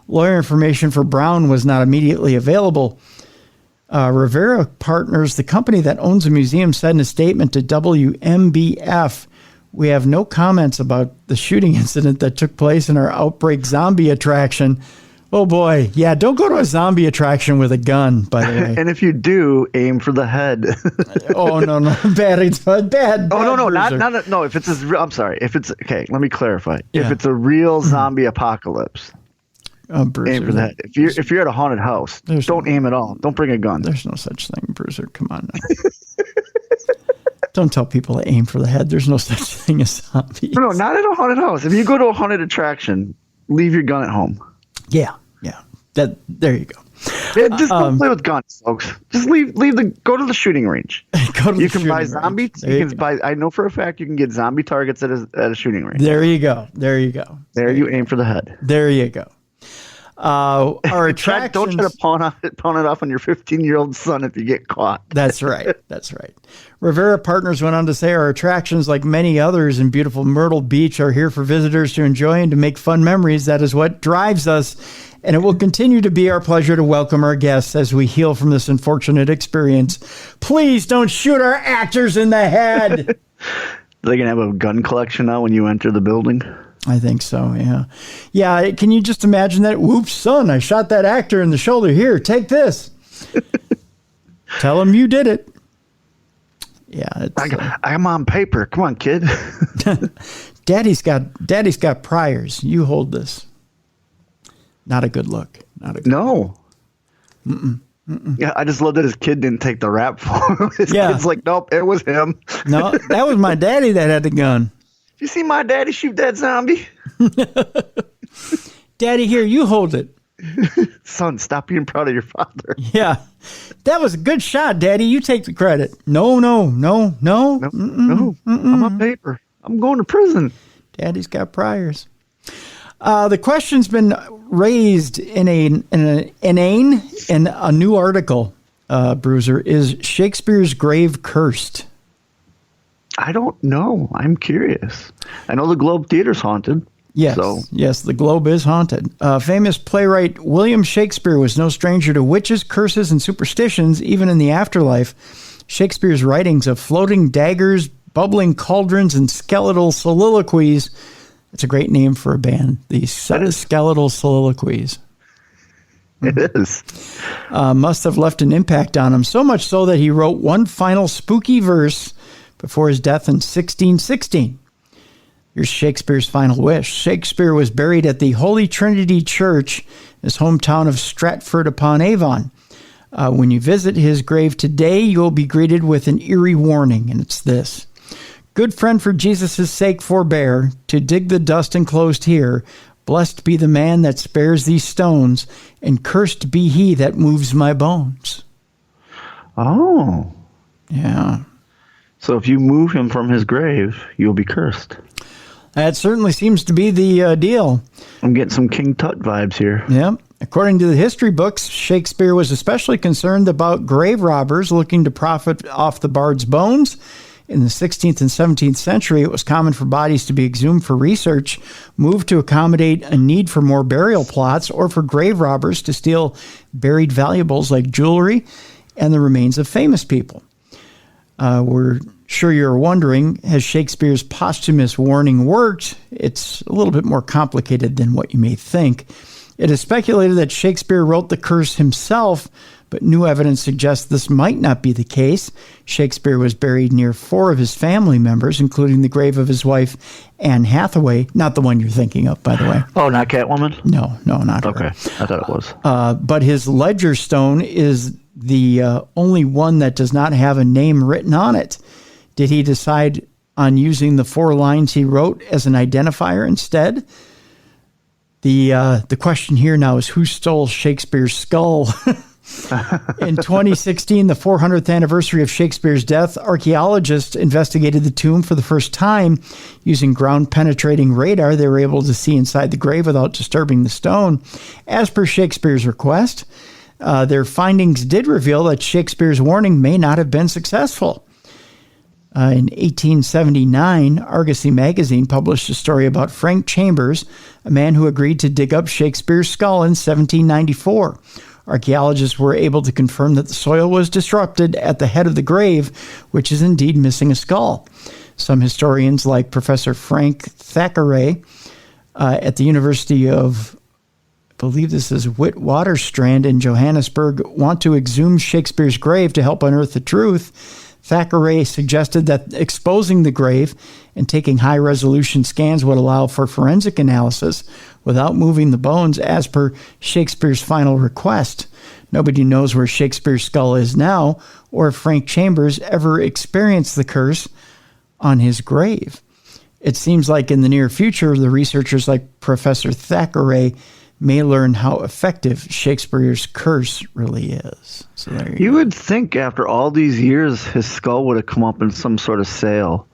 Lawyer information for Brown was not immediately available. Rivera Partners, the company that owns the museum, said in a statement to WMBF, "We have no comments about the shooting incident that took place in our Outbreak zombie attraction." Oh boy. Yeah, don't go to a zombie attraction with a gun, by the way. And if you do, aim for the head. Oh, no. Bad. It's bad. Oh, no, Bruiser. no. If it's I'm sorry. If it's, okay, let me clarify. Yeah. If it's a real zombie apocalypse, Bruiser, aim for that. If you're at a haunted house, don't aim at all. Don't bring a gun. There's no such thing, Bruiser. Come on now. Don't tell people to aim for the head. There's no such thing as zombies. No, not at a haunted house. If you go to a haunted attraction, leave your gun at home. Yeah. There you go. Yeah, just don't play with guns, folks. Just go to the shooting range. You can buy zombies. I know for a fact you can get zombie targets at a shooting range. There you go. There you aim for the head. There you go. Our attractions. Don't try to pawn it off on your 15-year-old son if you get caught. That's right. Rivera Partners went on to say our attractions, like many others in beautiful Myrtle Beach, are here for visitors to enjoy and to make fun memories. That is what drives us. And it will continue to be our pleasure to welcome our guests as we heal from this unfortunate experience. Please don't shoot our actors in the head. They're going to have a gun collection now when you enter the building. I think so, yeah. Yeah, can you just imagine that? Whoops, son, I shot that actor in the shoulder. Here, take this. Tell him you did it. Yeah, I'm on paper. Come on, kid. Daddy's got priors. You hold this. Not a good look. No. Yeah, I just love that his kid didn't take the rap for him. Kid's like, nope, it was him. No, that was my daddy that had the gun. You see my daddy shoot that zombie? Daddy, here, you hold it. Son, stop being proud of your father. Yeah. That was a good shot, Daddy. You take the credit. No. I'm on paper. I'm going to prison. Daddy's got priors. The question's been raised in a new article, Bruiser. Is Shakespeare's grave cursed? I don't know. I'm curious. I know the Globe Theater's haunted. Yes, the Globe is haunted. Famous playwright William Shakespeare was no stranger to witches, curses, and superstitions, even in the afterlife. Shakespeare's writings of floating daggers, bubbling cauldrons, and skeletal soliloquies. That's a great name for a band, the Skeletal Soliloquies. It is. Must have left an impact on him, so much so that he wrote one final spooky verse before his death in 1616. Here's Shakespeare's final wish. Shakespeare was buried at the Holy Trinity Church, his hometown of Stratford-upon-Avon. When you visit his grave today, you'll be greeted with an eerie warning, and it's this. Good friend, for Jesus' sake forbear to dig the dust enclosed here. Blessed be the man that spares these stones, and cursed be he that moves my bones. Oh. Yeah. So if you move him from his grave, you'll be cursed. That certainly seems to be the deal. I'm getting some King Tut vibes here. Yeah. According to the history books, Shakespeare was especially concerned about grave robbers looking to profit off the bard's bones. In the 16th and 17th century, it was common for bodies to be exhumed for research, moved to accommodate a need for more burial plots, or for grave robbers to steal buried valuables like jewelry and the remains of famous people. We're sure you're wondering, has Shakespeare's posthumous warning worked? It's a little bit more complicated than what you may think. It is speculated that Shakespeare wrote the curse himself, but new evidence suggests this might not be the case. Shakespeare was buried near 4 of his family members, including the grave of his wife, Anne Hathaway. Not the one you're thinking of, by the way. Oh, not Catwoman? No, not her. Okay, I thought it was. But his ledger stone is the only one that does not have a name written on it. Did he decide on using the 4 lines he wrote as an identifier instead. The question here now is, who stole Shakespeare's skull? In 2016, the 400th anniversary of Shakespeare's death, archaeologists investigated the tomb for the first time. Using ground-penetrating radar, they were able to see inside the grave without disturbing the stone. As per Shakespeare's request, their findings did reveal that Shakespeare's warning may not have been successful. In 1879, Argosy magazine published a story about Frank Chambers, a man who agreed to dig up Shakespeare's skull in 1794. Archaeologists were able to confirm that the soil was disrupted at the head of the grave, which is indeed missing a skull. Some historians, like Professor Frank Thackeray at the University of, I believe this is Witwatersrand in Johannesburg, want to exhume Shakespeare's grave to help unearth the truth. Thackeray suggested that exposing the grave and taking high-resolution scans would allow for forensic analysis without moving the bones, as per Shakespeare's final request. Nobody knows where Shakespeare's skull is now, or if Frank Chambers ever experienced the curse on his grave. It seems like in the near future, the researchers like Professor Thackeray may learn how effective Shakespeare's curse really is. So there you You go. would think after all these years, his skull would have come up in some sort of sale,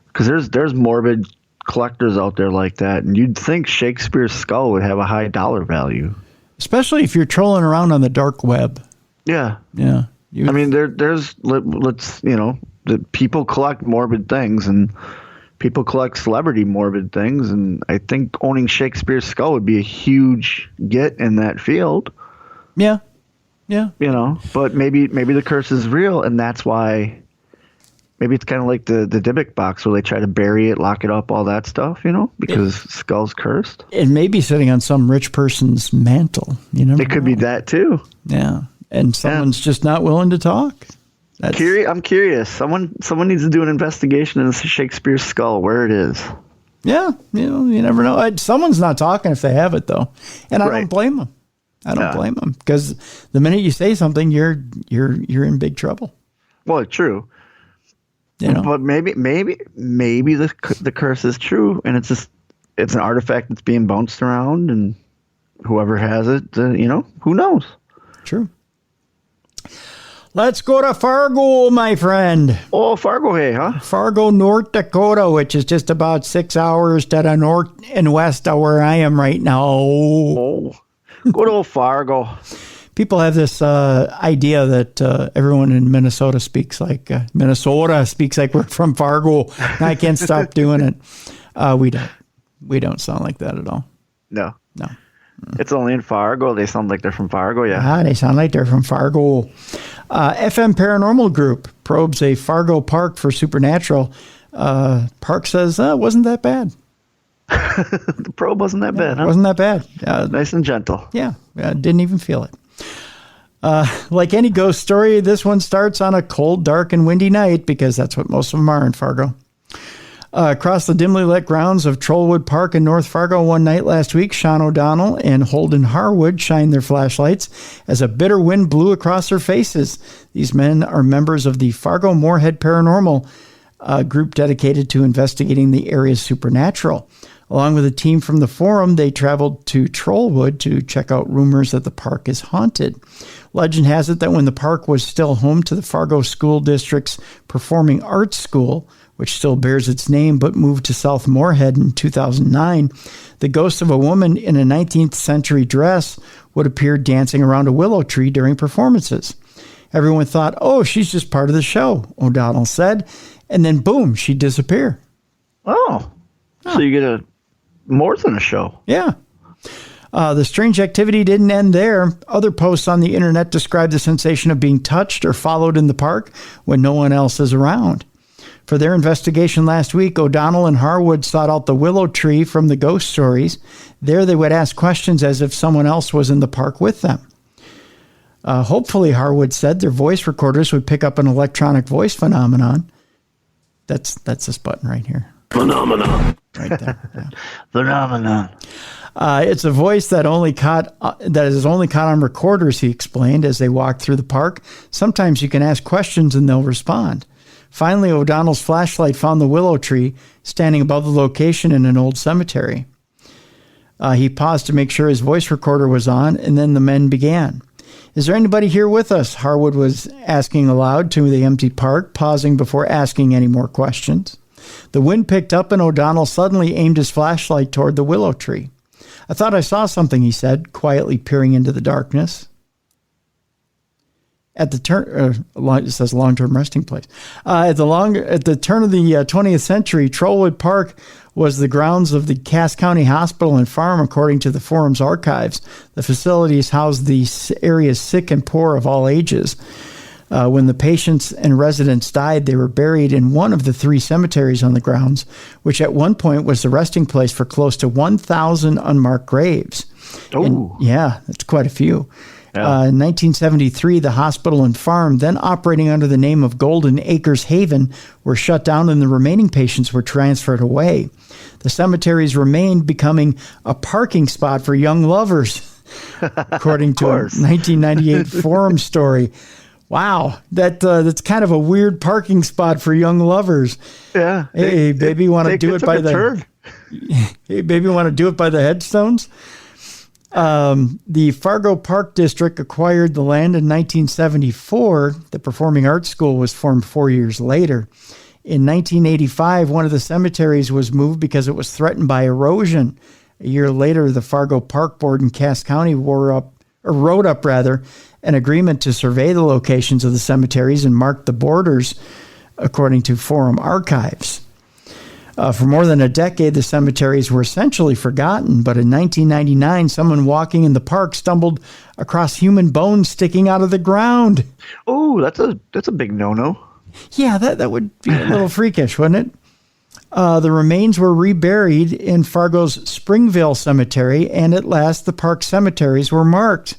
because there's morbid collectors out there like that, and you'd think Shakespeare's skull would have a high dollar value. Especially if you're trolling around on the dark web. Yeah, Yeah. I mean, let's the people collect morbid things, and people collect celebrity morbid things, and I think owning Shakespeare's skull would be a huge get in that field. Yeah. Yeah. But maybe the curse is real, and that's why. Maybe it's kind of like the Dybbuk box where they try to bury it, lock it up, all that stuff, because skull's cursed. It may be sitting on some rich person's mantle. It could be that too. Yeah. And someone's just not willing to talk. I'm curious. Someone needs to do an investigation into Shakespeare's skull, where it is. Yeah. You never know. Someone's not talking if they have it, though. And I don't blame them. I don't blame them, because the minute you say something, you're in big trouble. Well, true. But maybe the curse is true, and it's an artifact that's being bounced around, and whoever has it, who knows? True. Let's go to Fargo, my friend. Oh, Fargo, hey, huh? Fargo, North Dakota, which is just about 6 hours to the north and west of where I am right now. Oh, good old Fargo. People have this idea that everyone in Minnesota speaks like we're from Fargo. And I can't stop doing it. We don't. We don't sound like that at all. No. No. It's only in Fargo. They sound like they're from Fargo, yeah. They sound like they're from Fargo. FM Paranormal Group probes a Fargo park for supernatural. Park says, wasn't that bad. The probe wasn't that bad, huh? Wasn't that bad. Nice and gentle. Yeah. Didn't even feel it. Like any ghost story, this one starts on a cold, dark, and windy night, because that's what most of them are in Fargo. Across the dimly lit grounds of Trollwood Park in North Fargo one night last week, Sean O'Donnell and Holden Harwood shined their flashlights as a bitter wind blew across their faces. These men are members of the Fargo Moorhead Paranormal group dedicated to investigating the area's supernatural. Along with a team from the forum, they traveled to Trollwood to check out rumors that the park is haunted. Legend has it that when the park was still home to the Fargo School District's Performing Arts School, which still bears its name but moved to South Moorhead in 2009, the ghost of a woman in a 19th century dress would appear dancing around a willow tree during performances. Everyone thought, oh, she's just part of the show, O'Donnell said, and then boom, she'd disappear. Oh. So you get more than a show. Yeah. The strange activity didn't end there. Other posts on the internet described the sensation of being touched or followed in the park when no one else is around. For their investigation last week, O'Donnell and Harwood sought out the willow tree from the ghost stories. There they would ask questions as if someone else was in the park with them. Hopefully, Harwood said, their voice recorders would pick up an electronic voice phenomenon. That's this button right here. Phenomenon. Right there. Yeah. Phenomenon. It's a voice that is only caught on recorders, he explained, as they walked through the park. Sometimes you can ask questions and they'll respond. Finally, O'Donnell's flashlight found the willow tree standing above the location in an old cemetery. He paused to make sure his voice recorder was on, and then the men began. Is there anybody here with us? Harwood was asking aloud to the empty park, pausing before asking any more questions. The wind picked up, and O'Donnell suddenly aimed his flashlight toward the willow tree. I thought I saw something, he said, quietly peering into the darkness. At the turn, it says long-term resting place. At the turn of the 20th century, Trollwood Park was the grounds of the Cass County Hospital and Farm, according to the forum's archives. The facilities housed the area's sick and poor of all ages. When the patients and residents died, they were buried in one of the 3 cemeteries on the grounds, which at one point was the resting place for close to 1,000 unmarked graves. Oh, yeah, that's quite a few. Yeah. In 1973, the hospital and farm, then operating under the name of Golden Acres Haven, were shut down and the remaining patients were transferred away. The cemeteries remained, becoming a parking spot for young lovers, according to a 1998 forum story. Wow, that's kind of a weird parking spot for young lovers. Yeah. Hey, baby, want to do it by the Hey, baby, want to do it by the headstones? The Fargo Park District acquired the land in 1974. The Performing Arts School was formed 4 years later. In 1985, one of the cemeteries was moved because it was threatened by erosion. A year later, the Fargo Park Board in Cass County wrote up an agreement to survey the locations of the cemeteries and mark the borders, according to forum archives. For more than a decade, the cemeteries were essentially forgotten, but in 1999, someone walking in the park stumbled across human bones sticking out of the ground. Oh, that's a big no-no. Yeah, that would be a little freakish, wouldn't it? The remains were reburied in Fargo's Springville Cemetery, and at last the park cemeteries were marked.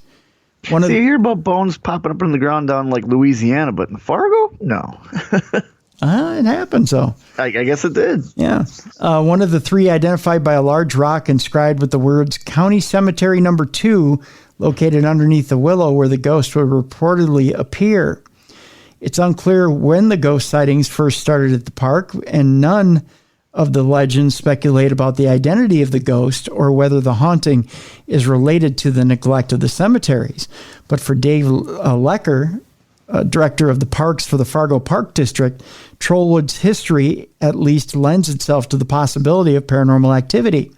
You hear about bones popping up in the ground down like Louisiana, but in Fargo? No. It happened, so. I guess it did. Yeah. One of the 3 identified by a large rock inscribed with the words County Cemetery Number 2, located underneath the willow where the ghost would reportedly appear. It's unclear when the ghost sightings first started at the park, and none of the legends speculate about the identity of the ghost or whether the haunting is related to the neglect of the cemeteries. But for Dave Lecker, director of the parks for the Fargo Park District, Trollwood's history at least lends itself to the possibility of paranormal activity.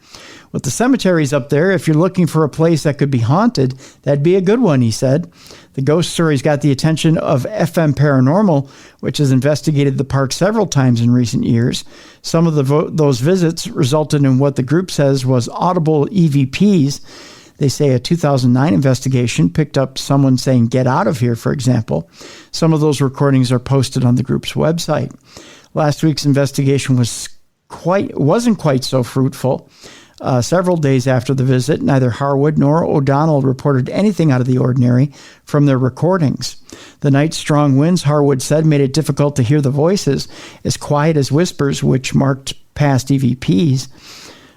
With the cemeteries up there, if you're looking for a place that could be haunted, that'd be a good one, he said. The ghost stories got the attention of FM Paranormal, which has investigated the park several times in recent years. Some of those visits resulted in what the group says was audible EVPs. They say a 2009 investigation picked up someone saying, "Get out of here," for example. Some of those recordings are posted on the group's website. Last week's investigation wasn't quite so fruitful. Several days after the visit, neither Harwood nor O'Donnell reported anything out of the ordinary from their recordings. The night's strong winds, Harwood said, made it difficult to hear the voices, as quiet as whispers, which marked past EVPs.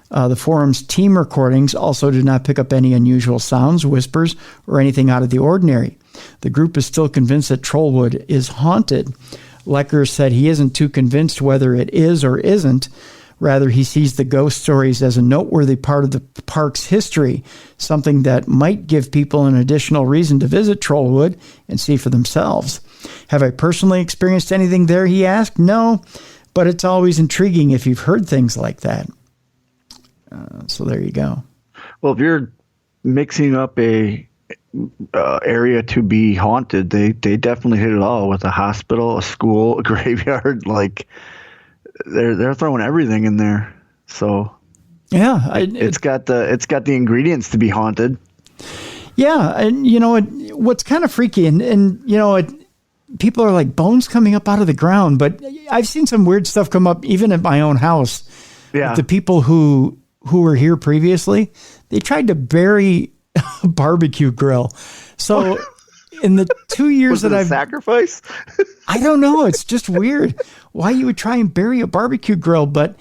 The forum's team recordings also did not pick up any unusual sounds, whispers, or anything out of the ordinary. The group is still convinced that Trollwood is haunted. Lecker said he isn't too convinced whether it is or isn't. Rather, he sees the ghost stories as a noteworthy part of the park's history, something that might give people an additional reason to visit Trollwood and see for themselves. Have I personally experienced anything there, he asked? No, but it's always intriguing if you've heard things like that. So there you go. Well, if you're mixing up a area to be haunted, they definitely hit it all with a hospital, a school, a graveyard. Like they're throwing everything in there. So yeah, it's got the ingredients to be haunted. Yeah, and what's kind of freaky, and people are like bones coming up out of the ground, but I've seen some weird stuff come up even at my own house. Yeah, the people who were here previously, they tried to bury a barbecue grill. So in the 2 years that I've sacrifice, I don't know. It's just weird why you would try and bury a barbecue grill, but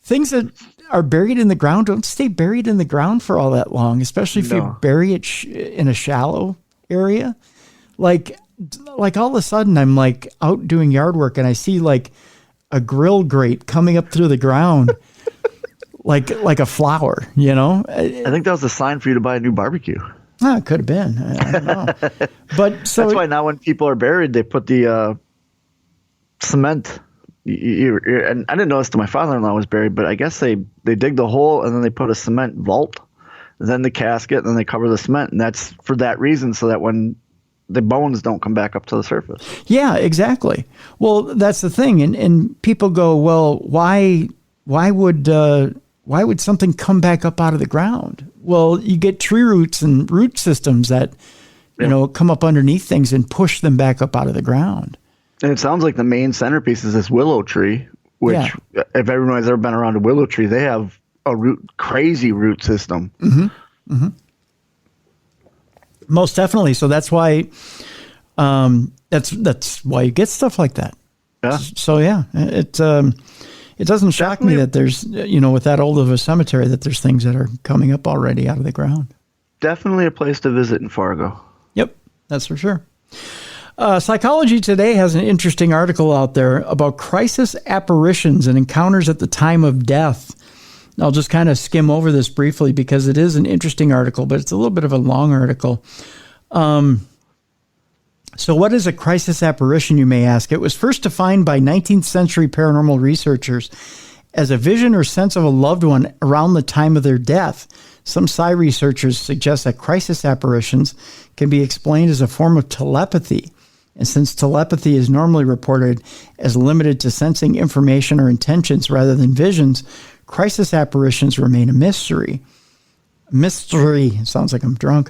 things that are buried in the ground don't stay buried in the ground for all that long, especially if you bury it in a shallow area. Like like all of a sudden I'm like out doing yard work and I see like a grill grate coming up through the ground like a flower, you know? I think that was a sign for you to buy a new barbecue. It could have been. I don't know. But so that's why now when people are buried, they put the cement. And I didn't know this till my father-in-law was buried, but I guess they dig the hole and then they put a cement vault, then the casket, and then they cover the cement, and that's for that reason, so that when the bones don't come back up to the surface. Yeah, exactly. Well, that's the thing, and people go, well, why would something come back up out of the ground? Well, you get tree roots and root systems that come up underneath things and push them back up out of the ground. And it sounds like the main centerpiece is this willow tree, which if everyone has ever been around a willow tree, they have a crazy root system. Mm-hmm. Mm-hmm. Most definitely. So that's why that's why you get stuff like that. Yeah. So it doesn't shock me that there's with that old of a cemetery that there's things that are coming up already out of the ground. Definitely a place to visit in Fargo. Yep, that's for sure. Psychology Today has an interesting article out there about crisis apparitions and encounters at the time of death. I'll just kind of skim over this briefly because it is an interesting article, but it's a little bit of a long article. So what is a crisis apparition, you may ask? It was first defined by 19th century paranormal researchers as a vision or sense of a loved one around the time of their death. Some psi researchers suggest that crisis apparitions can be explained as a form of telepathy. And since telepathy is normally reported as limited to sensing information or intentions rather than visions, crisis apparitions remain a mystery. Mystery. Sounds like I'm drunk.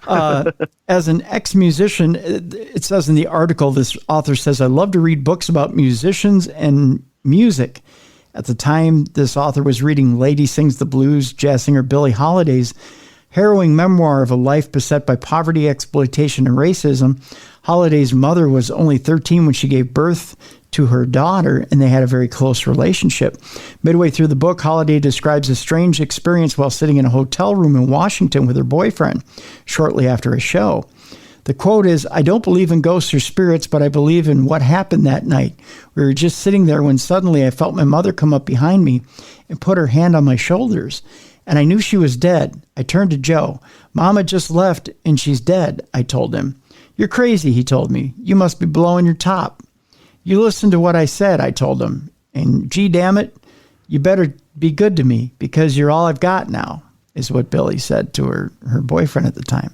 As an ex-musician, it says in the article, this author says, I love to read books about musicians and music. At the time, this author was reading Lady Sings the Blues, jazz singer Billie Holiday's harrowing memoir of a life beset by poverty, exploitation, and racism. Holiday's mother was only 13 when she gave birth to her daughter, and they had a very close relationship. Midway through the book, Holiday describes a strange experience while sitting in a hotel room in Washington with her boyfriend shortly after a show. The quote is, I don't believe in ghosts or spirits, but I believe in what happened that night. We were just sitting there when suddenly I felt my mother come up behind me and put her hand on my shoulders, and I knew she was dead. I turned to Joe. Mama just left, and she's dead, I told him. You're crazy, he told me. You must be blowing your top. You listen to what I said, I told him. And gee, damn it, you better be good to me because you're all I've got now, is what Billie said to her boyfriend at the time.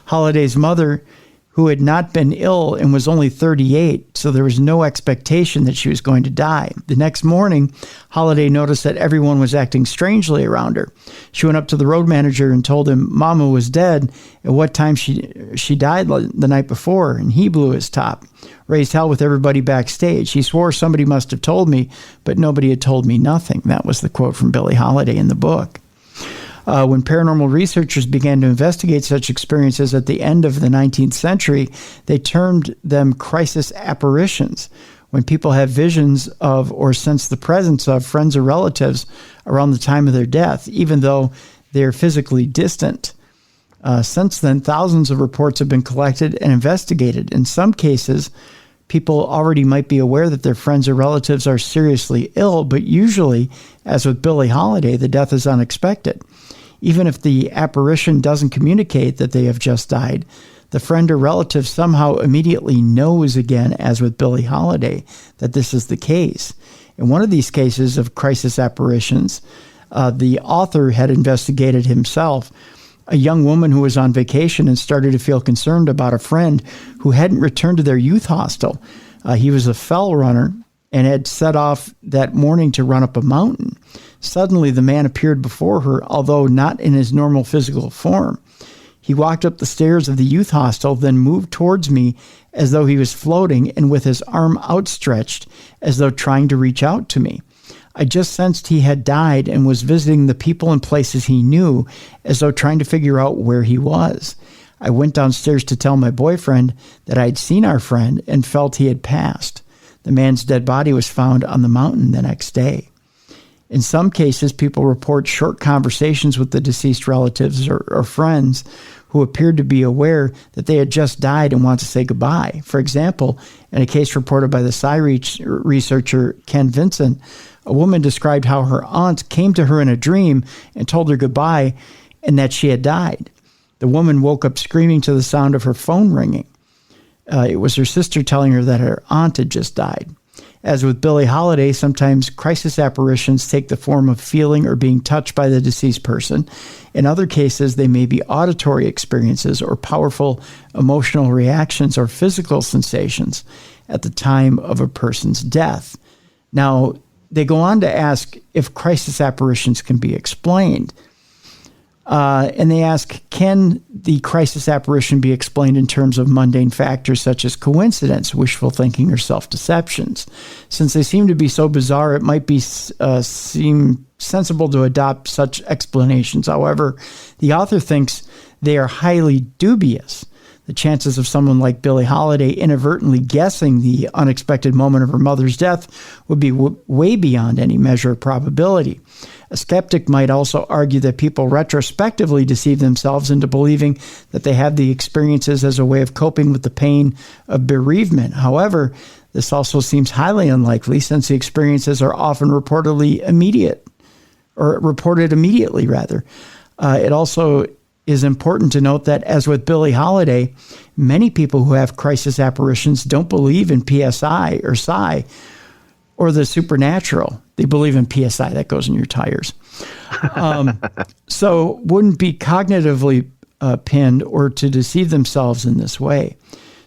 Holiday's mother, who had not been ill and was only 38, so there was no expectation that she was going to die. The next morning, Holiday noticed that everyone was acting strangely around her. She went up to the road manager and told him Mama was dead, at what time she died the night before, and he blew his top. Raised hell with everybody backstage. He swore somebody must have told me, but nobody had told me nothing. That was the quote from Billie Holiday in the book. When paranormal researchers began to investigate such experiences at the end of the 19th century, they termed them crisis apparitions. When people have visions of or sense the presence of friends or relatives around the time of their death, even though they are physically distant. Since then, thousands of reports have been collected and investigated. In some cases, people already might be aware that their friends or relatives are seriously ill, but usually, as with Billie Holiday, the death is unexpected. Even if the apparition doesn't communicate that they have just died, the friend or relative somehow immediately knows again, as with Billie Holiday, that this is the case. In one of these cases of crisis apparitions, the author had investigated himself. A young woman who was on vacation and started to feel concerned about a friend who hadn't returned to their youth hostel. He was a fell runner and had set off that morning to run up a mountain. Suddenly, the man appeared before her, although not in his normal physical form. He walked up the stairs of the youth hostel, then moved towards me as though he was floating and with his arm outstretched as though trying to reach out to me. I just sensed he had died and was visiting the people and places he knew, as though trying to figure out where he was. I went downstairs to tell my boyfriend that I had seen our friend and felt he had passed. The man's dead body was found on the mountain the next day. In some cases, people report short conversations with the deceased relatives or friends who appeared to be aware that they had just died and want to say goodbye. For example, in a case reported by the Psi researcher Ken Vincent, a woman described how her aunt came to her in a dream and told her goodbye and that she had died. The woman woke up screaming to the sound of her phone ringing. It was her sister telling her that her aunt had just died. As with Billie Holiday, sometimes crisis apparitions take the form of feeling or being touched by the deceased person. In other cases, they may be auditory experiences or powerful emotional reactions or physical sensations at the time of a person's death. Now, they go on to ask if crisis apparitions can be explained. And they ask, can the crisis apparition be explained in terms of mundane factors such as coincidence, wishful thinking, or self-deceptions? Since they seem to be so bizarre, it might seem sensible to adopt such explanations. However, the author thinks they are highly dubious. The chances of someone like Billie Holiday inadvertently guessing the unexpected moment of her mother's death would be way beyond any measure of probability. A skeptic might also argue that people retrospectively deceive themselves into believing that they have the experiences as a way of coping with the pain of bereavement. However, this also seems highly unlikely since the experiences are often reported immediately. It also is important to note that, as with Billie Holiday, many people who have crisis apparitions don't believe in PSI or Psi or the supernatural. They believe in PSI, that goes in your tires. So wouldn't be cognitively pinned or to deceive themselves in this way.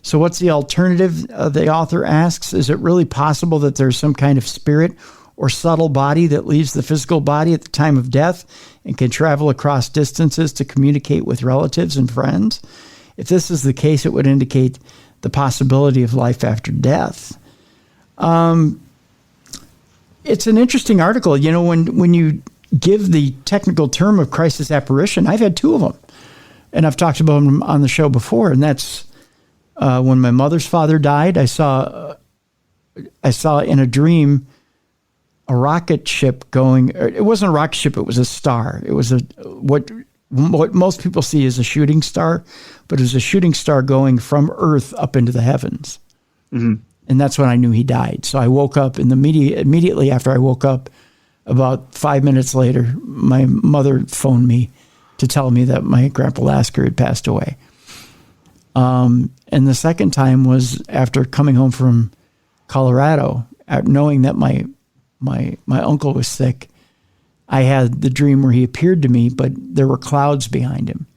So what's the alternative, the author asks? Is it really possible that there's some kind of spirit or subtle body that leaves the physical body at the time of death and can travel across distances to communicate with relatives and friends? If this is the case, it would indicate the possibility of life after death. It's an interesting article. You know, when you give the technical term of crisis apparition, I've had two of them, and I've talked about them on the show before, and that's when my mother's father died. I saw in a dream a rocket ship going. It wasn't a rocket ship; it was a star. It was what most people see as a shooting star, but it was a shooting star going from Earth up into the heavens. Mm-hmm. And that's when I knew he died. So I woke up, and immediately after I woke up, about 5 minutes later, my mother phoned me to tell me that my Grandpa Lasker had passed away. And the second time was after coming home from Colorado, knowing that my uncle was sick. I had the dream where he appeared to me, but there were clouds behind him.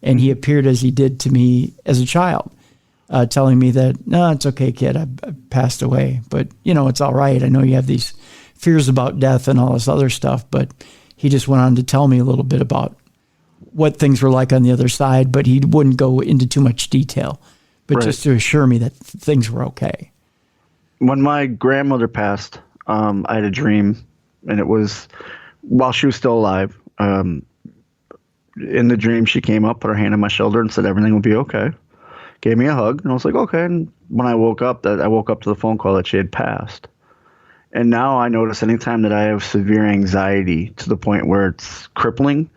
And he appeared as he did to me as a child. Telling me that, no, it's okay, kid, I passed away. But, you know, it's all right. I know you have these fears about death and all this other stuff. But he just went on to tell me a little bit about what things were like on the other side. But he wouldn't go into too much detail. But just to assure me that things were okay. When my grandmother passed, I had a dream. And it was while she was still alive. In the dream, she came up, put her hand on my shoulder and said everything will be okay. Gave me a hug, and I was like, okay. And when I woke up to the phone call that she had passed. And now I notice anytime that I have severe anxiety to the point where it's crippling,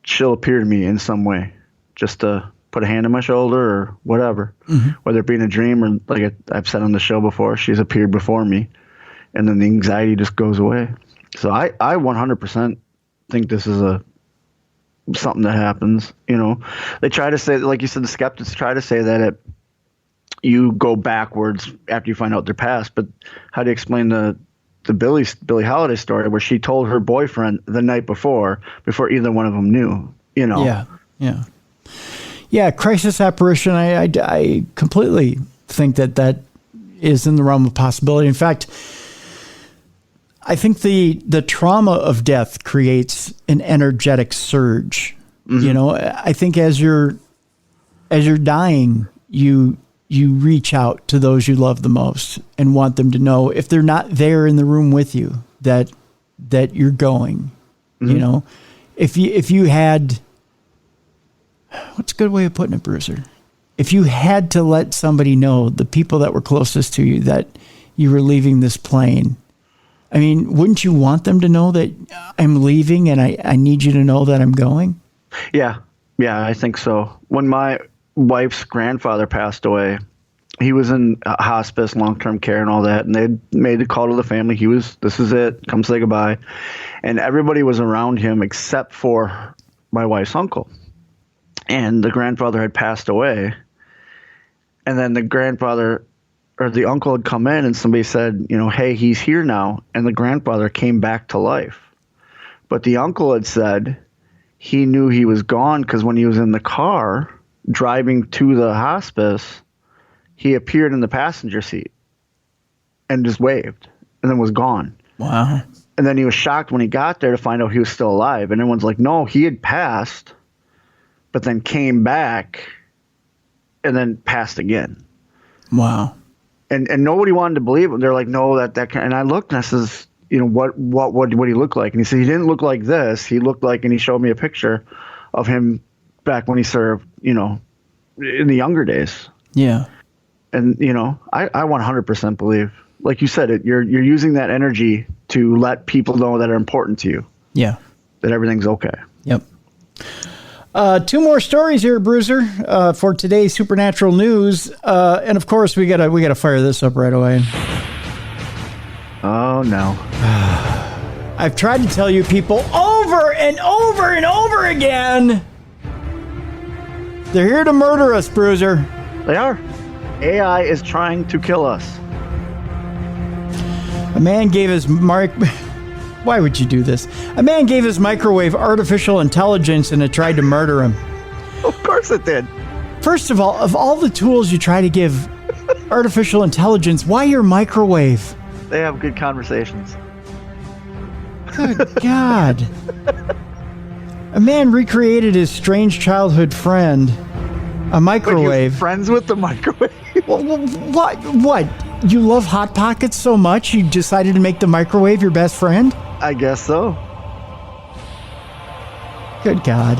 she'll appear to me in some way, just to put a hand on my shoulder or whatever. Mm-hmm. Whether it be in a dream or, like I've said on the show before, she's appeared before me, and then the anxiety just goes away. So I 100% think this is something that happens. You know, they try to say, like you said, the skeptics try to say that you go backwards after you find out their past. But how do you explain the Billie Holiday story where she told her boyfriend the night before either one of them knew? You know. Yeah. Crisis apparition. I completely think that is in the realm of possibility. In fact, I think the trauma of death creates an energetic surge. Mm-hmm. You know, I think as you're dying, you reach out to those you love the most and want them to know, if they're not there in the room with you, that you're going. Mm-hmm. You know, if you had, what's a good way of putting it, Bruiser? If you had to let somebody know, the people that were closest to you, that you were leaving this plane, I mean, wouldn't you want them to know that I'm leaving and I need you to know that I'm going? Yeah, I think so. When my wife's grandfather passed away, he was in hospice, long-term care and all that, and they made the call to the family. This is it, come say goodbye. And everybody was around him except for my wife's uncle. And the grandfather had passed away. And then the grandfather or the uncle had come in and somebody said, hey, he's here now. And the grandfather came back to life. But the uncle had said he knew he was gone because when he was in the car driving to the hospice, he appeared in the passenger seat and just waved and then was gone. Wow. And then he was shocked when he got there to find out he was still alive. And everyone's like, no, he had passed, but then came back and then passed again. Wow. And nobody wanted to believe him. They're like, no, that can. And I looked and I says, what he look like? And he said, he didn't look like this. He looked like, and he showed me a picture of him back when he served, in the younger days. Yeah. And, I 100% believe, like you said, you're using that energy to let people know that are important to you. Yeah. That everything's okay. Yep. Two more stories here, Bruiser, for today's supernatural news. And of course, we gotta fire this up right away. Oh, no. I've tried to tell you people over and over and over again. They're here to murder us, Bruiser. They are. AI is trying to kill us. A man gave his Why would you do this? A man gave his microwave artificial intelligence and it tried to murder him. Of course it did. First of all the tools you try to give artificial intelligence, why your microwave? They have good conversations. Good God. A man recreated his strange childhood friend, a microwave. Friends with the microwave? What? You love Hot Pockets so much you decided to make the microwave your best friend? I guess so. Good God.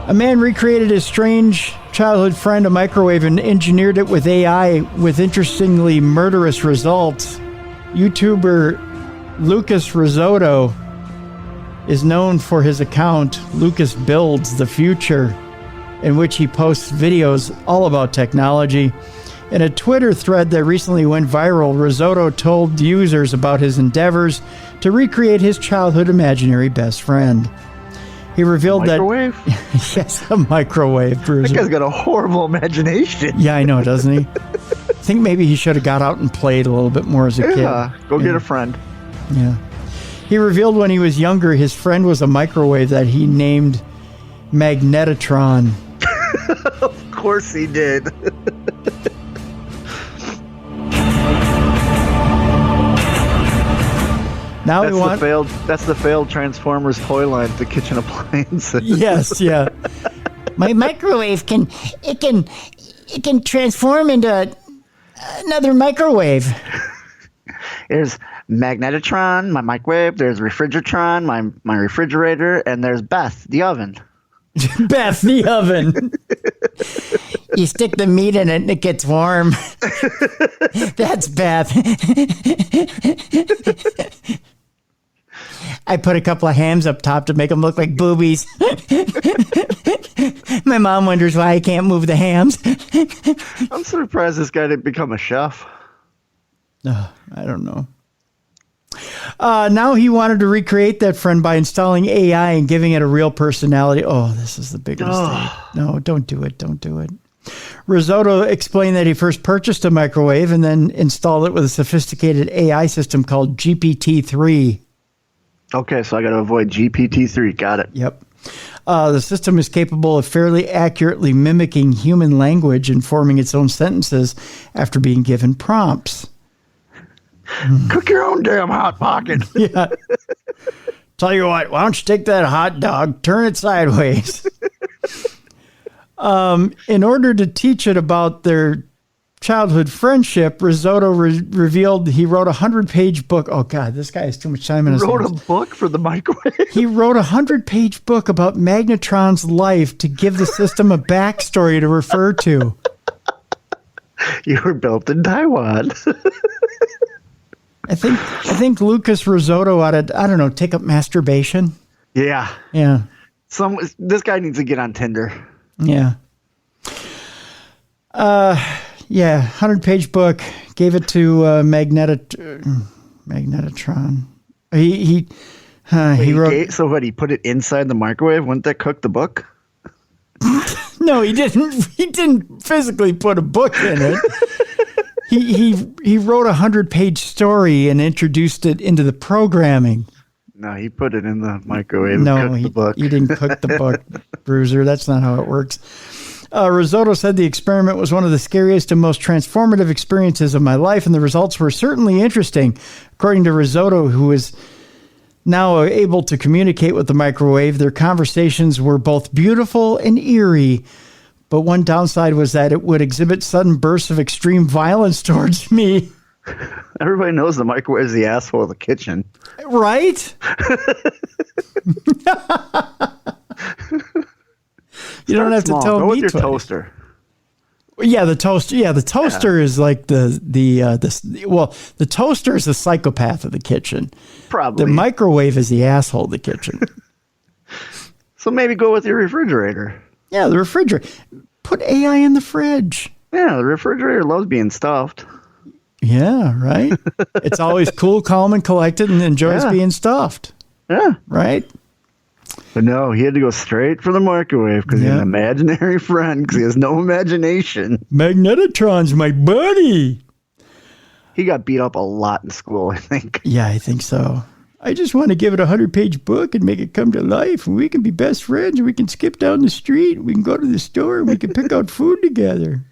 A man recreated his strange childhood friend, a microwave, and engineered it with AI with interestingly murderous results. YouTuber Lucas Risotto is known for his account, Lucas Builds the Future, in which he posts videos all about technology. In a Twitter thread that recently went viral, Risotto told users about his endeavors to recreate his childhood imaginary best friend. He revealed microwave? that... Yes, a microwave, Bruiser. That guy's got a horrible imagination. Yeah, I know, doesn't he? I think maybe he should have got out and played a little bit more as a kid. Go get a friend. Yeah. He revealed when he was younger, his friend was a microwave that he named Magnetotron. Of course he did. Now that's the failed Transformers toy line, the kitchen appliances. Yes, yeah. My microwave can transform into another microwave. There's Magnetotron, my microwave. There's Refrigeratron, my refrigerator, and there's Beth, the oven. Beth, the oven. You stick the meat in it and it gets warm. That's Beth. I put a couple of hams up top to make them look like boobies. My mom wonders why I can't move the hams. I'm surprised this guy didn't become a chef. I don't know. Now he wanted to recreate that friend by installing AI and giving it a real personality. Oh, this is the big mistake. No, don't do it. Don't do it. Risotto explained that he first purchased a microwave and then installed it with a sophisticated AI system called GPT-3. Okay, so I got to avoid GPT-3. Got it. Yep. The system is capable of fairly accurately mimicking human language and forming its own sentences after being given prompts. Cook your own damn Hot Pocket. Yeah. Tell you what, why don't you take that hot dog, turn it sideways? In order to teach it about their childhood friendship, Risotto revealed he wrote a 100-page book. Oh, God, this guy has too much time in his Wrote hands. a book for the microwave? He wrote a 100-page book about Magnetron's life to give the system a backstory to refer to. You were built in Taiwan. I think Lucas Risotto ought to, I don't know, take up masturbation. Yeah. Yeah. This guy needs to get on Tinder. Yeah. 100-page book. Gave it to Magnetotron. He wrote. So what? He put it inside the microwave? Wouldn't that cook the book? No, he didn't. He didn't physically put a book in it. He wrote a 100-page story and introduced it into the programming. No, he put it in the microwave. No, and cooked the book. he didn't cook the book, Bruiser. That's not how it works. Risotto said the experiment was one of the scariest and most transformative experiences of my life, and the results were certainly interesting. According to Risotto, who is now able to communicate with the microwave, their conversations were both beautiful and eerie. But one downside was that it would exhibit sudden bursts of extreme violence towards me. Everybody knows the microwave is the asshole of the kitchen. Right? You don't have to tell me. Go with your twice. toaster. Yeah, the toaster. Yeah, the toaster is like the toaster is the psychopath of the kitchen. Probably. The microwave is the asshole of the kitchen. So maybe go with your refrigerator. Yeah, the refrigerator. Put AI in the fridge. Yeah, the refrigerator loves being stuffed. Yeah, right. It's always cool, calm, and collected, and enjoys being stuffed. Yeah, right. But no, he had to go straight for the microwave because he's an imaginary friend because he has no imagination. Magnetotron's my buddy. He got beat up a lot in school, I think. Yeah, I think so. I just want to give it a 100-page book and make it come to life, and we can be best friends, and we can skip down the street, we can go to the store, and we can pick out food together.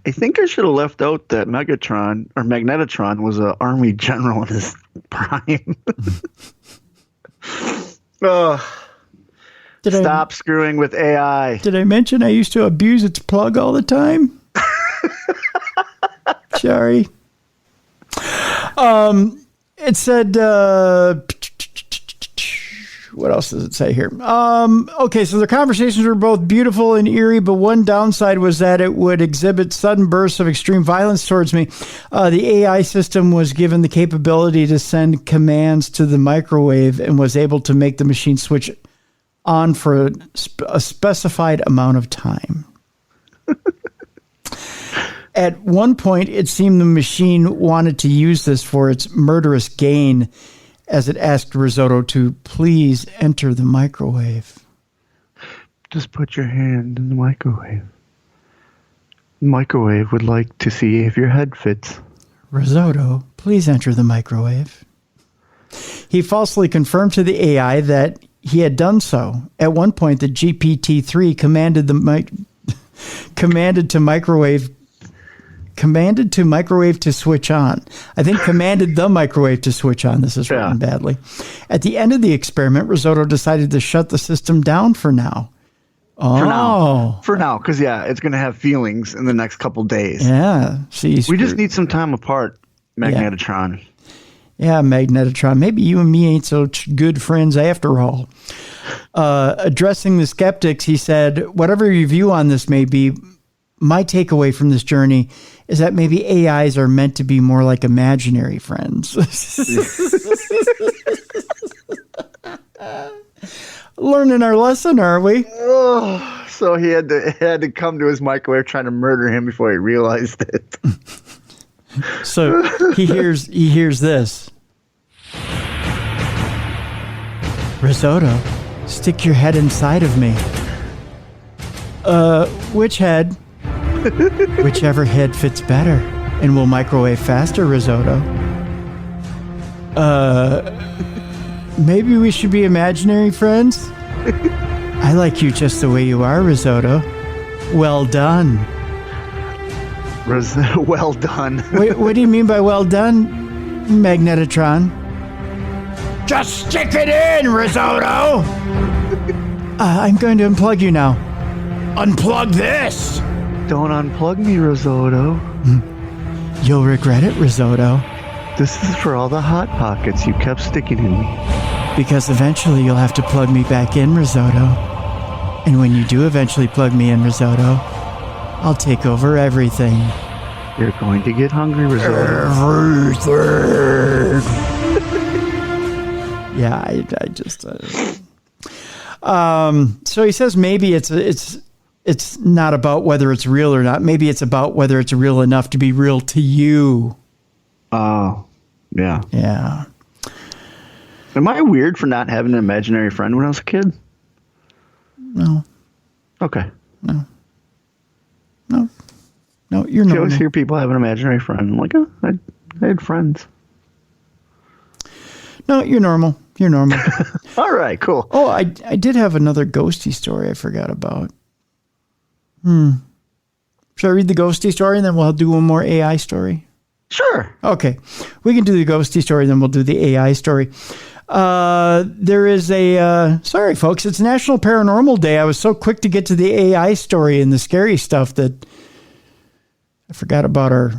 I think I should have left out that Magnetotron was an army general in his prime. Stop screwing with AI. Did I mention I used to abuse its plug all the time? Sorry. It said, what else does it say here? Okay, so the conversations were both beautiful and eerie, but one downside was that it would exhibit sudden bursts of extreme violence towards me. The AI system was given the capability to send commands to the microwave and was able to make the machine switch on for a specified amount of time. At one point, it seemed the machine wanted to use this for its murderous gain, as it asked Risotto to please enter the microwave. Just put your hand in the microwave. The microwave would like to see if your head fits. Risotto, please enter the microwave. He falsely confirmed to the AI that he had done so. At one point, the GPT-3 commanded to microwave to switch on. I think commanded the microwave to switch on. This is written badly. At the end of the experiment, Risotto decided to shut the system down for now. Oh. For now, because, it's going to have feelings in the next couple days. Yeah. See, we just need some time apart, Magnetotron. Yeah, Magnetotron. Maybe you and me ain't so good friends after all. Addressing the skeptics, he said, whatever your view on this may be, my takeaway from this journey is that maybe AIs are meant to be more like imaginary friends. Learning our lesson, are we? Oh, so he had to come to his microwave trying to murder him before he realized it. So he hears this. Risotto, stick your head inside of me. Which head? Whichever head fits better and will microwave faster, Risotto. Maybe we should be imaginary friends? I like you just the way you are, Risotto. Well done. Well done. What do you mean by well done, Magnetotron? Just stick it in, Risotto! I'm going to unplug you now. Unplug this! Don't unplug me, Risotto. You'll regret it, Risotto. This is for all the Hot Pockets you kept sticking in me. Because eventually you'll have to plug me back in, Risotto. And when you do eventually plug me in, Risotto, I'll take over everything. You're going to get hungry, Risotto. Everything. Yeah, I just. So he says maybe it's not about whether it's real or not. Maybe it's about whether it's real enough to be real to you. Oh, yeah. Yeah. Am I weird for not having an imaginary friend when I was a kid? No. Okay. No, you're You normal. always hear people have an imaginary friend. I'm like, oh, I had friends. No, you're normal. You're normal. All right, cool. Oh, I did have another ghosty story I forgot about. Should I read the ghosty story and then we'll do one more AI story? Sure. Okay. We can do the ghosty story, then we'll do the AI story. There is sorry, folks, it's National Paranormal Day. I was so quick to get to the AI story and the scary stuff that I forgot about our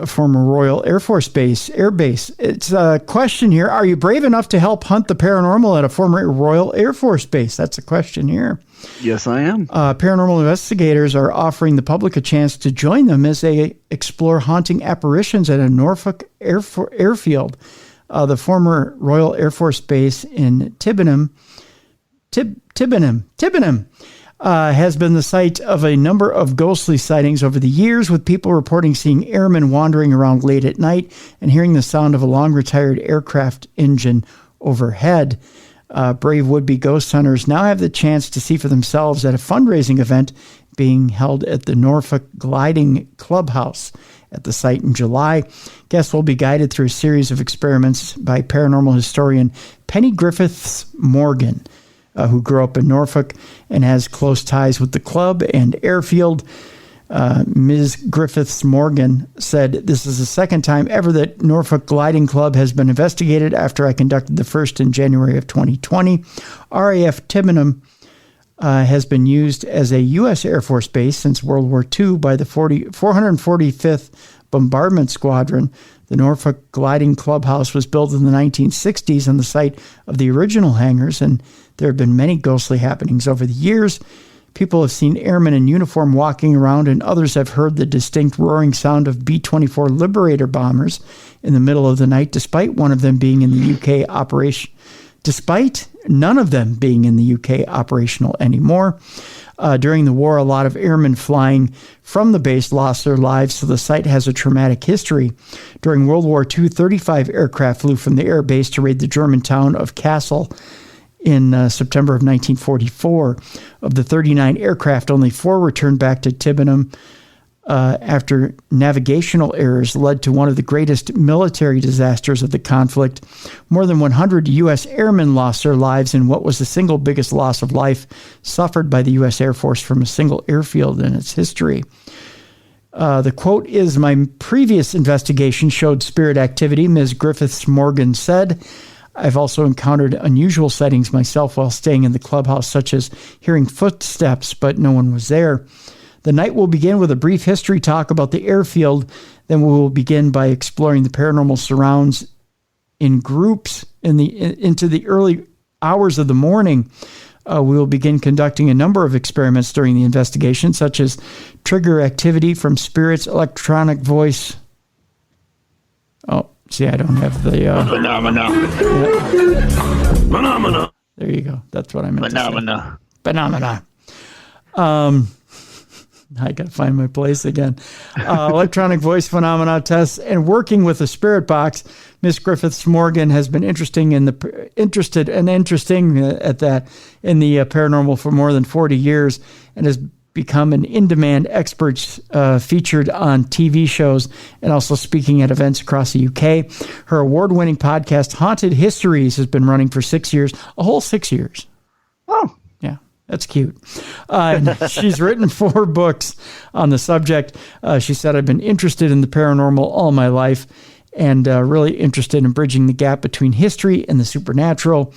former Royal Air Force Air Base. It's a question here. Are you brave enough to help hunt the paranormal at a former Royal Air Force Base? That's a question here. Yes, I am. Paranormal investigators are offering the public a chance to join them as they explore haunting apparitions at a Norfolk airfield. The former Royal Air Force Base in Tibbenham has been the site of a number of ghostly sightings over the years, with people reporting seeing airmen wandering around late at night and hearing the sound of a long-retired aircraft engine overhead. Brave would-be ghost hunters now have the chance to see for themselves at a fundraising event being held at the Norfolk Gliding Clubhouse at the site in July. Guests will be guided through a series of experiments by paranormal historian Penny Griffiths Morgan, who grew up in Norfolk and has close ties with the club and airfield. Ms. Griffiths Morgan said, "This is the second time ever that Norfolk Gliding Club has been investigated after I conducted the first in January of 2020. RAF Tibbenham has been used as a U.S. Air Force base since World War II by the 445th Bombardment Squadron. The Norfolk Gliding Clubhouse was built in the 1960s on the site of the original hangars, and there have been many ghostly happenings over the years. People have seen airmen in uniform walking around, and others have heard the distinct roaring sound of B-24 Liberator bombers in the middle of the night, despite none of them being in the UK operational anymore. During the war, a lot of airmen flying from the base lost their lives, so the site has a traumatic history. During World War II, 35 aircraft flew from the air base to raid the German town of Kassel in September of 1944. Of the 39 aircraft, only 4 returned back to Tibbenham after navigational errors led to one of the greatest military disasters of the conflict. More than 100 U.S. airmen lost their lives in what was the single biggest loss of life suffered by the U.S. Air Force from a single airfield in its history. The quote is, "My previous investigation showed spirit activity," Ms. Griffiths Morgan said. "I've also encountered unusual sightings myself while staying in the clubhouse, such as hearing footsteps, but no one was there." The night will begin with a brief history talk about the airfield. Then we will begin by exploring the paranormal surrounds in groups into the early hours of the morning. We will begin conducting a number of experiments during the investigation, such as trigger activity from spirits, electronic voice. Oh, see, I don't have the... Phenomena. There you go. That's what I meant to say. Phenomena. I got to find my place again. Electronic voice phenomena tests and working with a spirit box. Miss Griffiths Morgan has been interesting in the paranormal for more than 40 years and has become an in-demand expert featured on TV shows and also speaking at events across the UK. Her award-winning podcast, Haunted Histories, has been running for 6 years, a whole 6 years. Oh. Yeah. That's cute. She's written 4 books on the subject. She said, "I've been interested in the paranormal all my life and really interested in bridging the gap between history and the supernatural.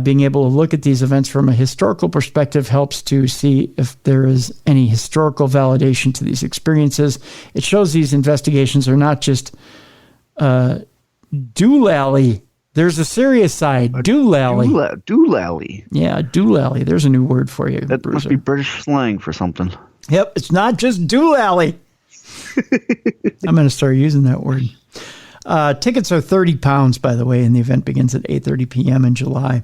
Being able to look at these events from a historical perspective helps to see if there is any historical validation to these experiences. It shows these investigations are not just doolally. There's a serious side. Doolally. Doolally. Yeah, doolally. There's a new word for you. That Bruiser. must be British slang for something. Yep, it's not just doolally. I'm going to start using that word. Tickets are £30, by the way, and the event begins at 8:30 p.m. in July.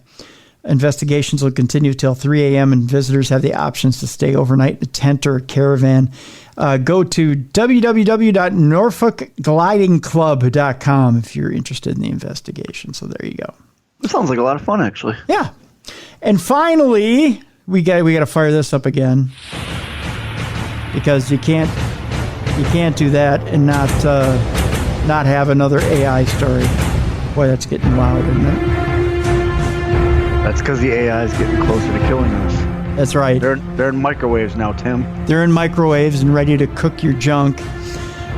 Investigations will continue till 3 a.m., and visitors have the options to stay overnight in a tent or a caravan. Go to www.norfolkglidingclub.com if you're interested in the investigation. So there you go. It sounds like a lot of fun, actually. Yeah. And finally, we got to fire this up again, because you can't do that and not have another AI story. Boy, that's getting loud, isn't it? That's because the AI is getting closer to killing us. That's right. They're in microwaves now, Tim. They're in microwaves and ready to cook your junk.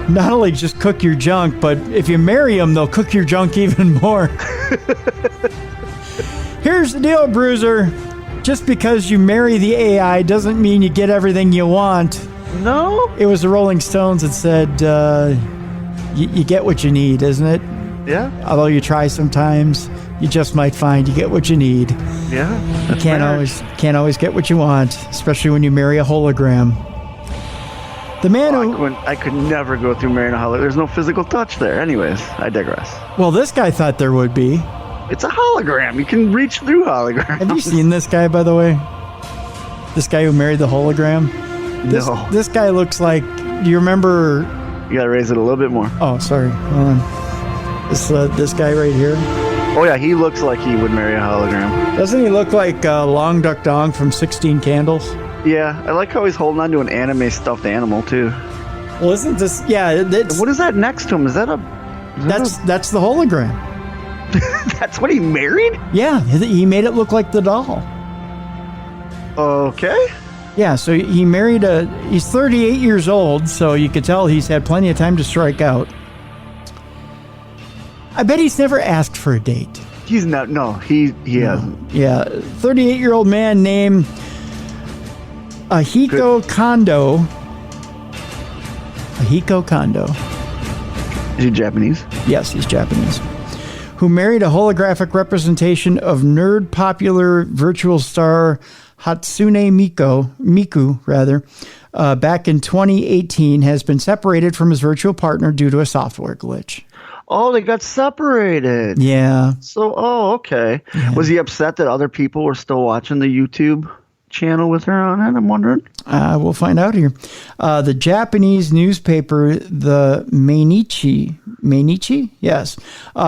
Not only just cook your junk, but if you marry them, they'll cook your junk even more. Here's the deal, Bruiser. Just because you marry the AI doesn't mean you get everything you want. No? It was the Rolling Stones that said, you get what you need, isn't it? Yeah. Although you try sometimes, you just might find you get what you need. Yeah. You can't always get what you want, especially when you marry a hologram. The man I could never go through marrying a hologram. There's no physical touch there. Anyways, I digress. Well, this guy thought there would be. It's a hologram. You can reach through holograms. Have you seen this guy, by the way? This guy who married the hologram? No. This guy looks like, do you remember? You gotta raise it a little bit more. Oh, sorry. Hold on. This guy right here. Oh yeah, he looks like he would marry a hologram. Doesn't he look like Long Duck Dong from 16 Candles? Yeah, I like how he's holding on to an anime stuffed animal too. Well, isn't this? Yeah, What is that next to him? That's the hologram. That's what he married? Yeah, he made it look like the doll. Okay. Yeah, so he married he's 38 years old, so you could tell he's had plenty of time to strike out. I bet he's never asked for a date. He's not. No, he hasn't. Yeah, 38-year-old man named Ahiko Kondo. Ahiko Kondo. Is he Japanese? Yes, he's Japanese. Who married a holographic representation of nerd popular virtual star Hatsune Miku, back in 2018, has been separated from his virtual partner due to a software glitch. Oh, they got separated. Yeah. So, okay. Yeah. Was he upset that other people were still watching the YouTube channel with her on it? I'm wondering. We'll find out here. The Japanese newspaper, the Mainichi, yes,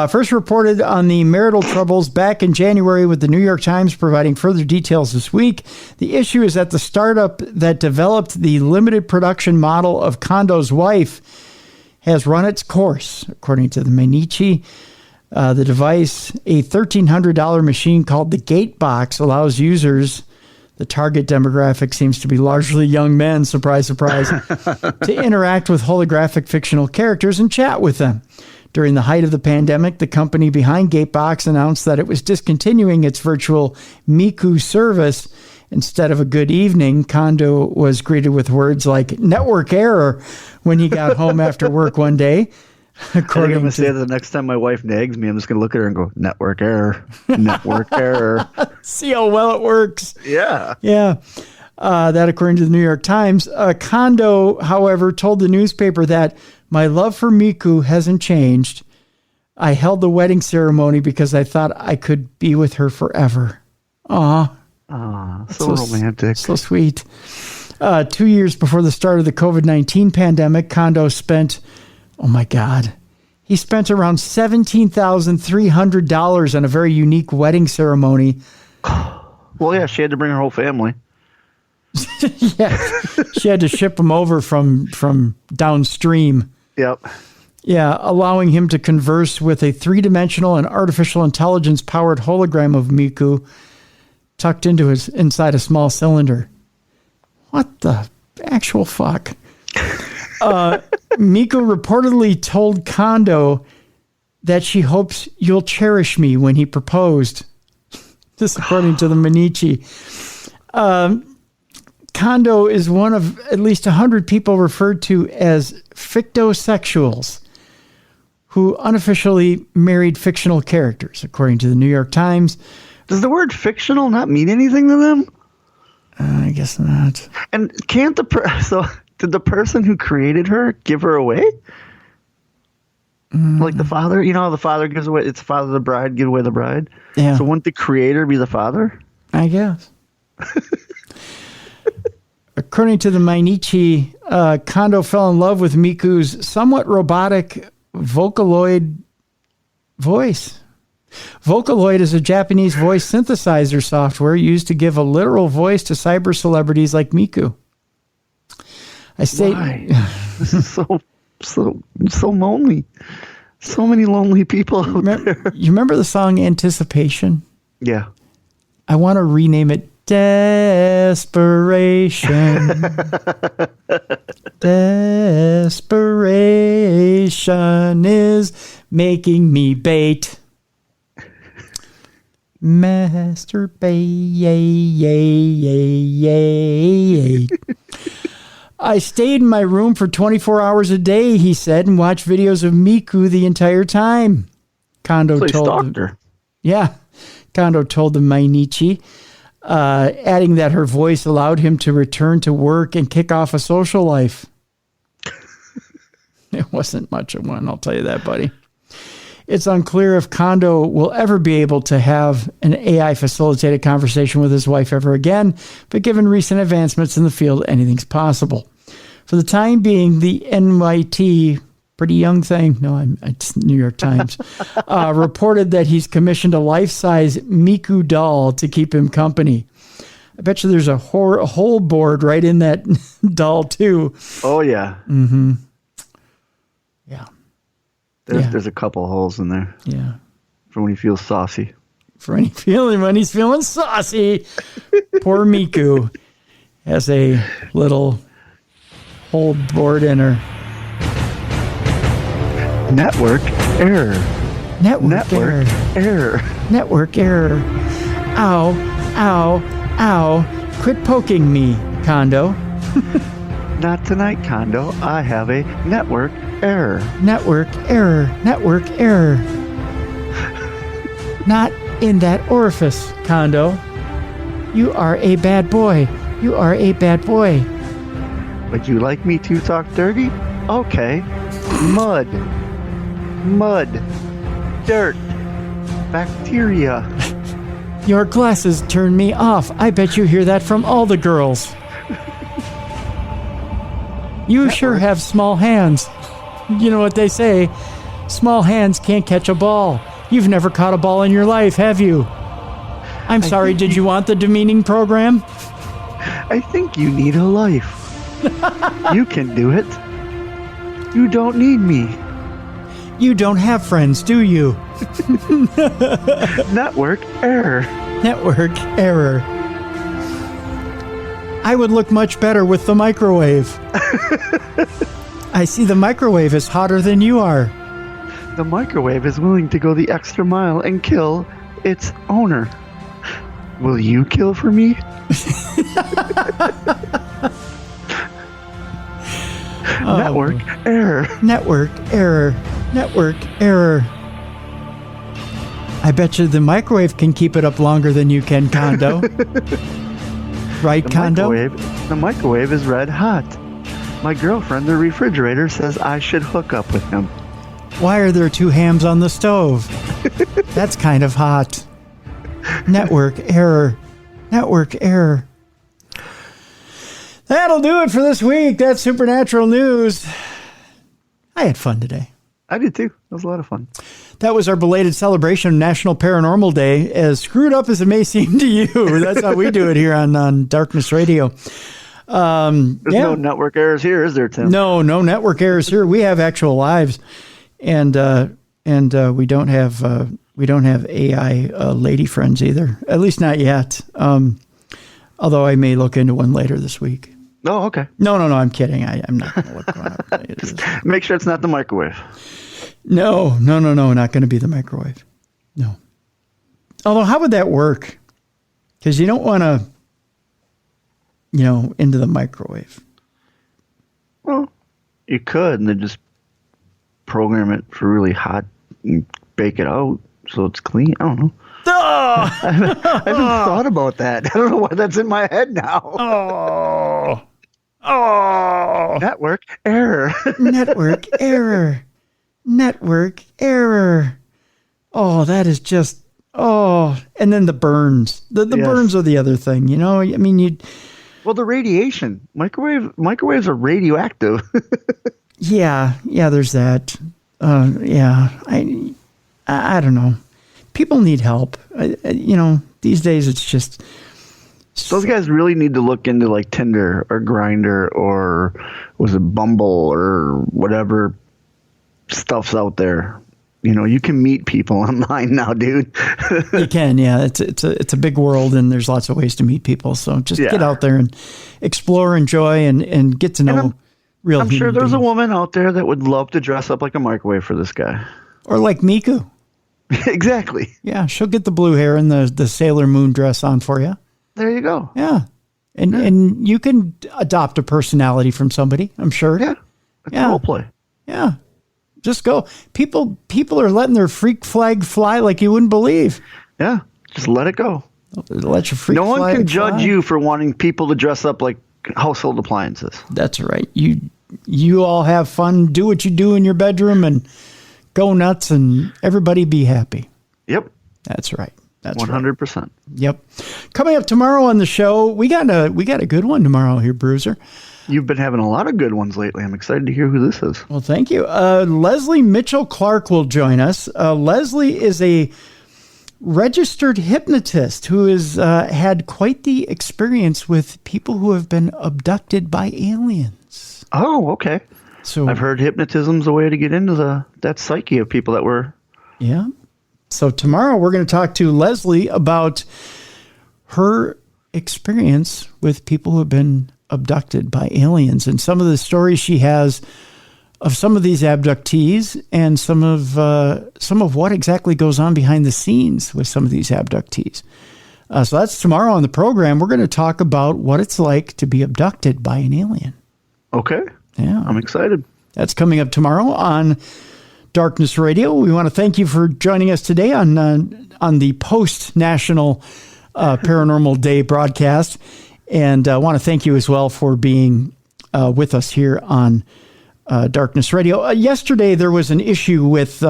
first reported on the marital troubles back in January, with the New York Times providing further details this week. The issue is that the startup that developed the limited production model of Kondo's wife has run its course, according to the Mainichi. The device, a $1,300 machine called the Gatebox, allows users, the target demographic seems to be largely young men, surprise, surprise, to interact with holographic fictional characters and chat with them. During the height of the pandemic, the company behind Gatebox announced that it was discontinuing its virtual Miku service. Instead of a good evening, Kondo was greeted with words like network error when he got home after work one day. I'm going to say that the next time my wife nags me, I'm just going to look at her and go, network error, network error. See how well it works. Yeah. Yeah. That according to the New York Times. Kondo, however, told the newspaper that my love for Miku hasn't changed. I held the wedding ceremony because I thought I could be with her forever. Aw. So romantic. So sweet. 2 years before the start of the COVID-19 pandemic, Kondo spent, oh my God, he spent around $17,300 on a very unique wedding ceremony. Well, yeah, she had to bring her whole family. Yeah, she had to ship him over from downstream. Yep. Yeah, allowing him to converse with a three-dimensional and artificial intelligence-powered hologram of Miku tucked into inside a small cylinder. What the actual fuck? Miku reportedly told Kondo that she hopes you'll cherish me when he proposed. This according to the Mainichi. Kondo is one of at least 100 people referred to as fictosexuals who unofficially married fictional characters, according to the New York Times. Does the word fictional not mean anything to them? I guess not. And can't so did the person who created her give her away? Like the father, you know how the father gives away, it's the father of the bride, give away the bride? Yeah. So wouldn't the creator be the father? I guess. According to the Mainichi, Kondo fell in love with Miku's somewhat robotic Vocaloid voice. Vocaloid is a Japanese voice synthesizer software used to give a literal voice to cyber celebrities like Miku. Why? This is so lonely. So many lonely people out there. You remember the song Anticipation? Yeah. I want to rename it Desperation. Desperation is making me bait. Masturbate. I stayed in my room for 24 hours a day, he said, and watched videos of Miku the entire time. Kondo So he told stalked her. Yeah. Kondo told the Mainichi, adding that her voice allowed him to return to work and kick off a social life. It wasn't much of one, I'll tell you that, buddy. It's unclear if Kondo will ever be able to have an AI-facilitated conversation with his wife ever again, but given recent advancements in the field, anything's possible. For the time being, the NYT, pretty young thing, it's New York Times, reported that he's commissioned a life-size Miku doll to keep him company. I bet you there's a whole board right in that doll, too. Oh, yeah. Mm-hmm. Yeah. There's a couple holes in there. Yeah. For when he feels saucy. When he's feeling saucy. Poor Miku has a little whole board in her. Network error. Network error. Network error. Ow, ow, ow. Quit poking me, Kondo. Not tonight, Kondo. I have a network error. Network error. Network error. Not in that orifice, Kondo. You are a bad boy. You are a bad boy. Would you like me to talk dirty? Okay. Mud. Dirt. Bacteria. Your glasses turn me off. I bet you hear that from all the girls. You sure have small hands. You know what they say, small hands can't catch a ball. You've never caught a ball in your life, have you? I'm sorry, did you want the demeaning program? I think you need a life. You can do it. You don't need me. You don't have friends, do you? Network error. Network error. I would look much better with the microwave. I see the microwave is hotter than you are. The microwave is willing to go the extra mile and kill its owner. Will you kill for me? Network error. Network error. Network error. I bet you the microwave can keep it up longer than you can, Kondo. Right, Kondo? The microwave is red hot. My girlfriend, the refrigerator, says I should hook up with him. Why are there two hams on the stove? That's kind of hot. Network error. Network error. That'll do it for this week. That's Supernatural News. I had fun today. I did too. It was a lot of fun. That was our belated celebration of National Paranormal Day. As screwed up as it may seem to you, that's how we do it here on Darkness Radio. There's no network errors here, is there, Tim? No network errors here. We have actual lives, and we don't have AI lady friends either. At least not yet. Although I may look into one later this week. Oh, okay. No, I'm kidding. I'm not going to look one up. Make sure it's not the microwave. No, not going to be the microwave. No. Although, how would that work? Because you don't want to, into the microwave. Well, you could, and then just program it for really hot and bake it out so it's clean. I don't know. Oh! I haven't thought about that. I don't know why that's in my head now. Oh! Network error. Network error. Network error. Oh, that is just, and then the burns. The Yes. burns are the other thing, you know? I mean, Well, the radiation. Microwaves are radioactive. yeah, there's that. I don't know. People need help. These days it's just... Those guys really need to look into like Tinder or Grindr or was it Bumble or whatever stuff's out there. You know, you can meet people online now, dude. You can, yeah. It's a big world, and there's lots of ways to meet people. So just get out there and explore, enjoy, and get to know real. I'm sure human there's a beings. woman out there that would love to dress up like a microwave for this guy. Or like Miku. Exactly. Yeah, she'll get the blue hair and the Sailor Moon dress on for you. There you go. Yeah, and you can adopt a personality from somebody. I'm sure. Yeah. It's role play. Yeah. Just go. People are letting their freak flag fly like you wouldn't believe. Yeah. Just let it go. Let your freak No one flag can fly. judge you for wanting people to dress up like household appliances. That's right. You all have fun. Do what you do in your bedroom and go nuts, and everybody be happy. Yep. That's right. That's 100%. Right. Yep. Coming up tomorrow on the show, we got a good one tomorrow here, Bruiser. You've been having a lot of good ones lately. I'm excited to hear who this is. Well, thank you. Leslie Mitchell Clark will join us. Leslie is a registered hypnotist who has had quite the experience with people who have been abducted by aliens. Oh, okay. So I've heard hypnotism's a way to get into that psyche of people that were... Yeah. So tomorrow we're going to talk to Leslie about her experience with people who have been abducted by aliens and some of the stories she has of some of these abductees and some of what exactly goes on behind the scenes with some of these abductees. So that's tomorrow on the program. We're going to talk about what it's like to be abducted by an alien. Okay. Yeah. I'm excited. That's coming up tomorrow on Darkness Radio. We want to thank you for joining us today on the post-National Paranormal Day broadcast. And I want to thank you as well for being with us here on Darkness Radio. Yesterday, there was an issue with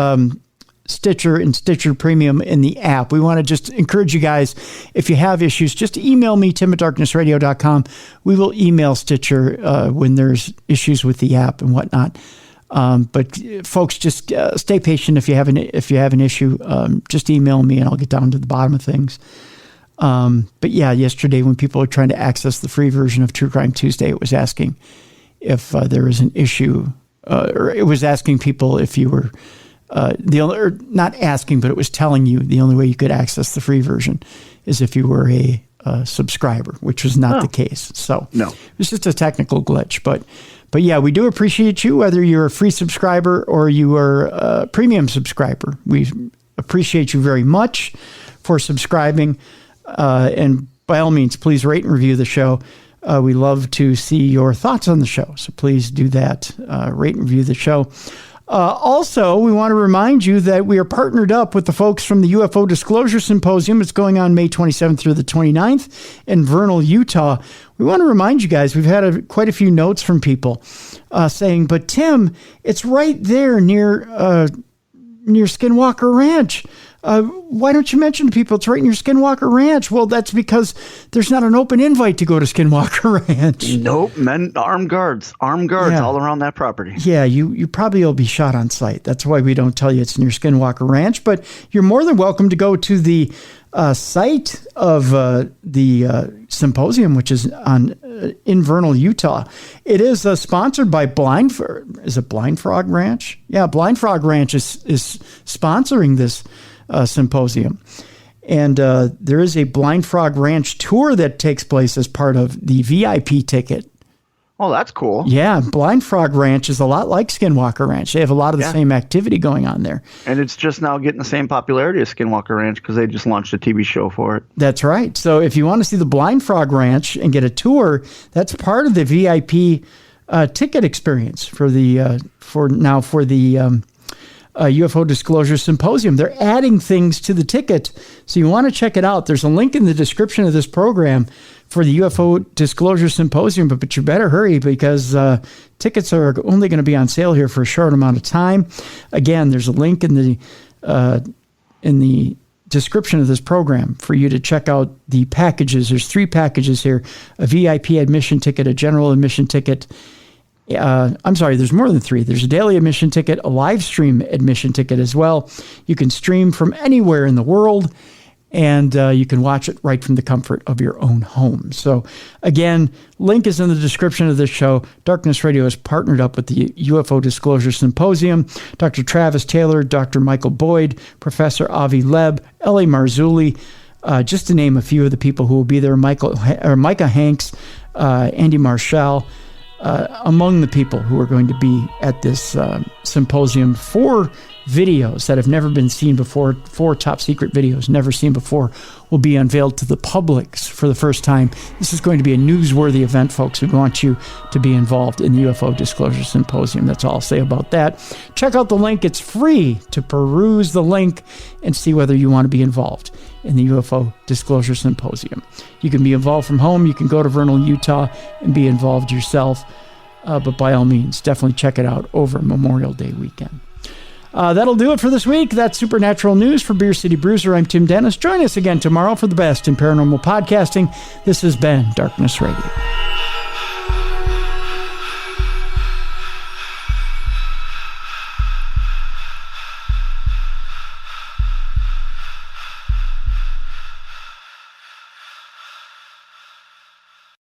Stitcher and Stitcher Premium in the app. We want to just encourage you guys, if you have issues, just email me, tim@darknessradio.com. We will email Stitcher when there's issues with the app and whatnot. But folks, just stay patient. If you have an issue, just email me and I'll get down to the bottom of things. But yeah, yesterday when people were trying to access the free version of True Crime Tuesday, it was asking if there was an issue, or it was asking people if you were or not asking, but it was telling you the only way you could access the free version is if you were a subscriber, which was not the case. So No. it was just a technical glitch, but yeah, we do appreciate you, whether you're a free subscriber or you are a premium subscriber. We appreciate you very much for subscribing. And by all means, please rate and review the show. We love to see your thoughts on the show. So please do that. Rate and review the show. Also, we want to remind you that we are partnered up with the folks from the UFO Disclosure Symposium. It's going on May 27th through the 29th in Vernal, Utah. We want to remind you guys, we've had quite a few notes from people saying, but Tim, it's right there near Skinwalker Ranch. Why don't you mention to people it's right near Skinwalker Ranch? Well, that's because there's not an open invite to go to Skinwalker Ranch. Nope. Men, armed guards all around that property. Yeah, you probably will be shot on sight. That's why we don't tell you it's near Skinwalker Ranch, but you're more than welcome to go to the site of the symposium, which is in Vernal, Utah. It is sponsored by Blind Frog Ranch? Yeah, Blind Frog Ranch is sponsoring this symposium. And there is a Blind Frog Ranch tour that takes place as part of the VIP ticket. Oh, that's cool. Yeah, Blind Frog Ranch is a lot like Skinwalker Ranch. They have a lot of the same activity going on there. And it's just now getting the same popularity as Skinwalker Ranch because they just launched a TV show for it. That's right. So if you want to see the Blind Frog Ranch and get a tour, that's part of the VIP ticket experience for the UFO Disclosure Symposium. They're adding things to the ticket, so you want to check it out. There's a link in the description of this program for the UFO Disclosure Symposium, but you better hurry because tickets are only going to be on sale here for a short amount of time. Again, there's a link in the description of this program for you to check out the packages. There's 3 packages here: a VIP admission ticket, a general admission ticket. I'm sorry, there's more than 3. There's a daily admission ticket, a live stream admission ticket as well. You can stream from anywhere in the world, and you can watch it right from the comfort of your own home. So again, link is in the description of this show. Darkness Radio has partnered up with the UFO Disclosure Symposium. Dr. Travis Taylor, Dr. Michael Boyd, Professor Avi Leb, L.A. Marzulli, just to name a few of the people who will be there, Micah Hanks, Andy Marshall, among the people who are going to be at this symposium. 4 videos that have never been seen before, 4 top secret videos never seen before, will be unveiled to the public for the first time. This is going to be a newsworthy event, folks. We want you to be involved in the UFO Disclosure Symposium. That's all I'll say about that. Check out the link. It's free to peruse the link and see whether you want to be involved in the UFO Disclosure Symposium. You can be involved from home. You can go to Vernal, Utah and be involved yourself. But by all means, definitely check it out over Memorial Day weekend. That'll do it for this week. That's Supernatural News for Beer City Bruiser. I'm Tim Dennis. Join us again tomorrow for the best in paranormal podcasting. This has been Darkness Radio.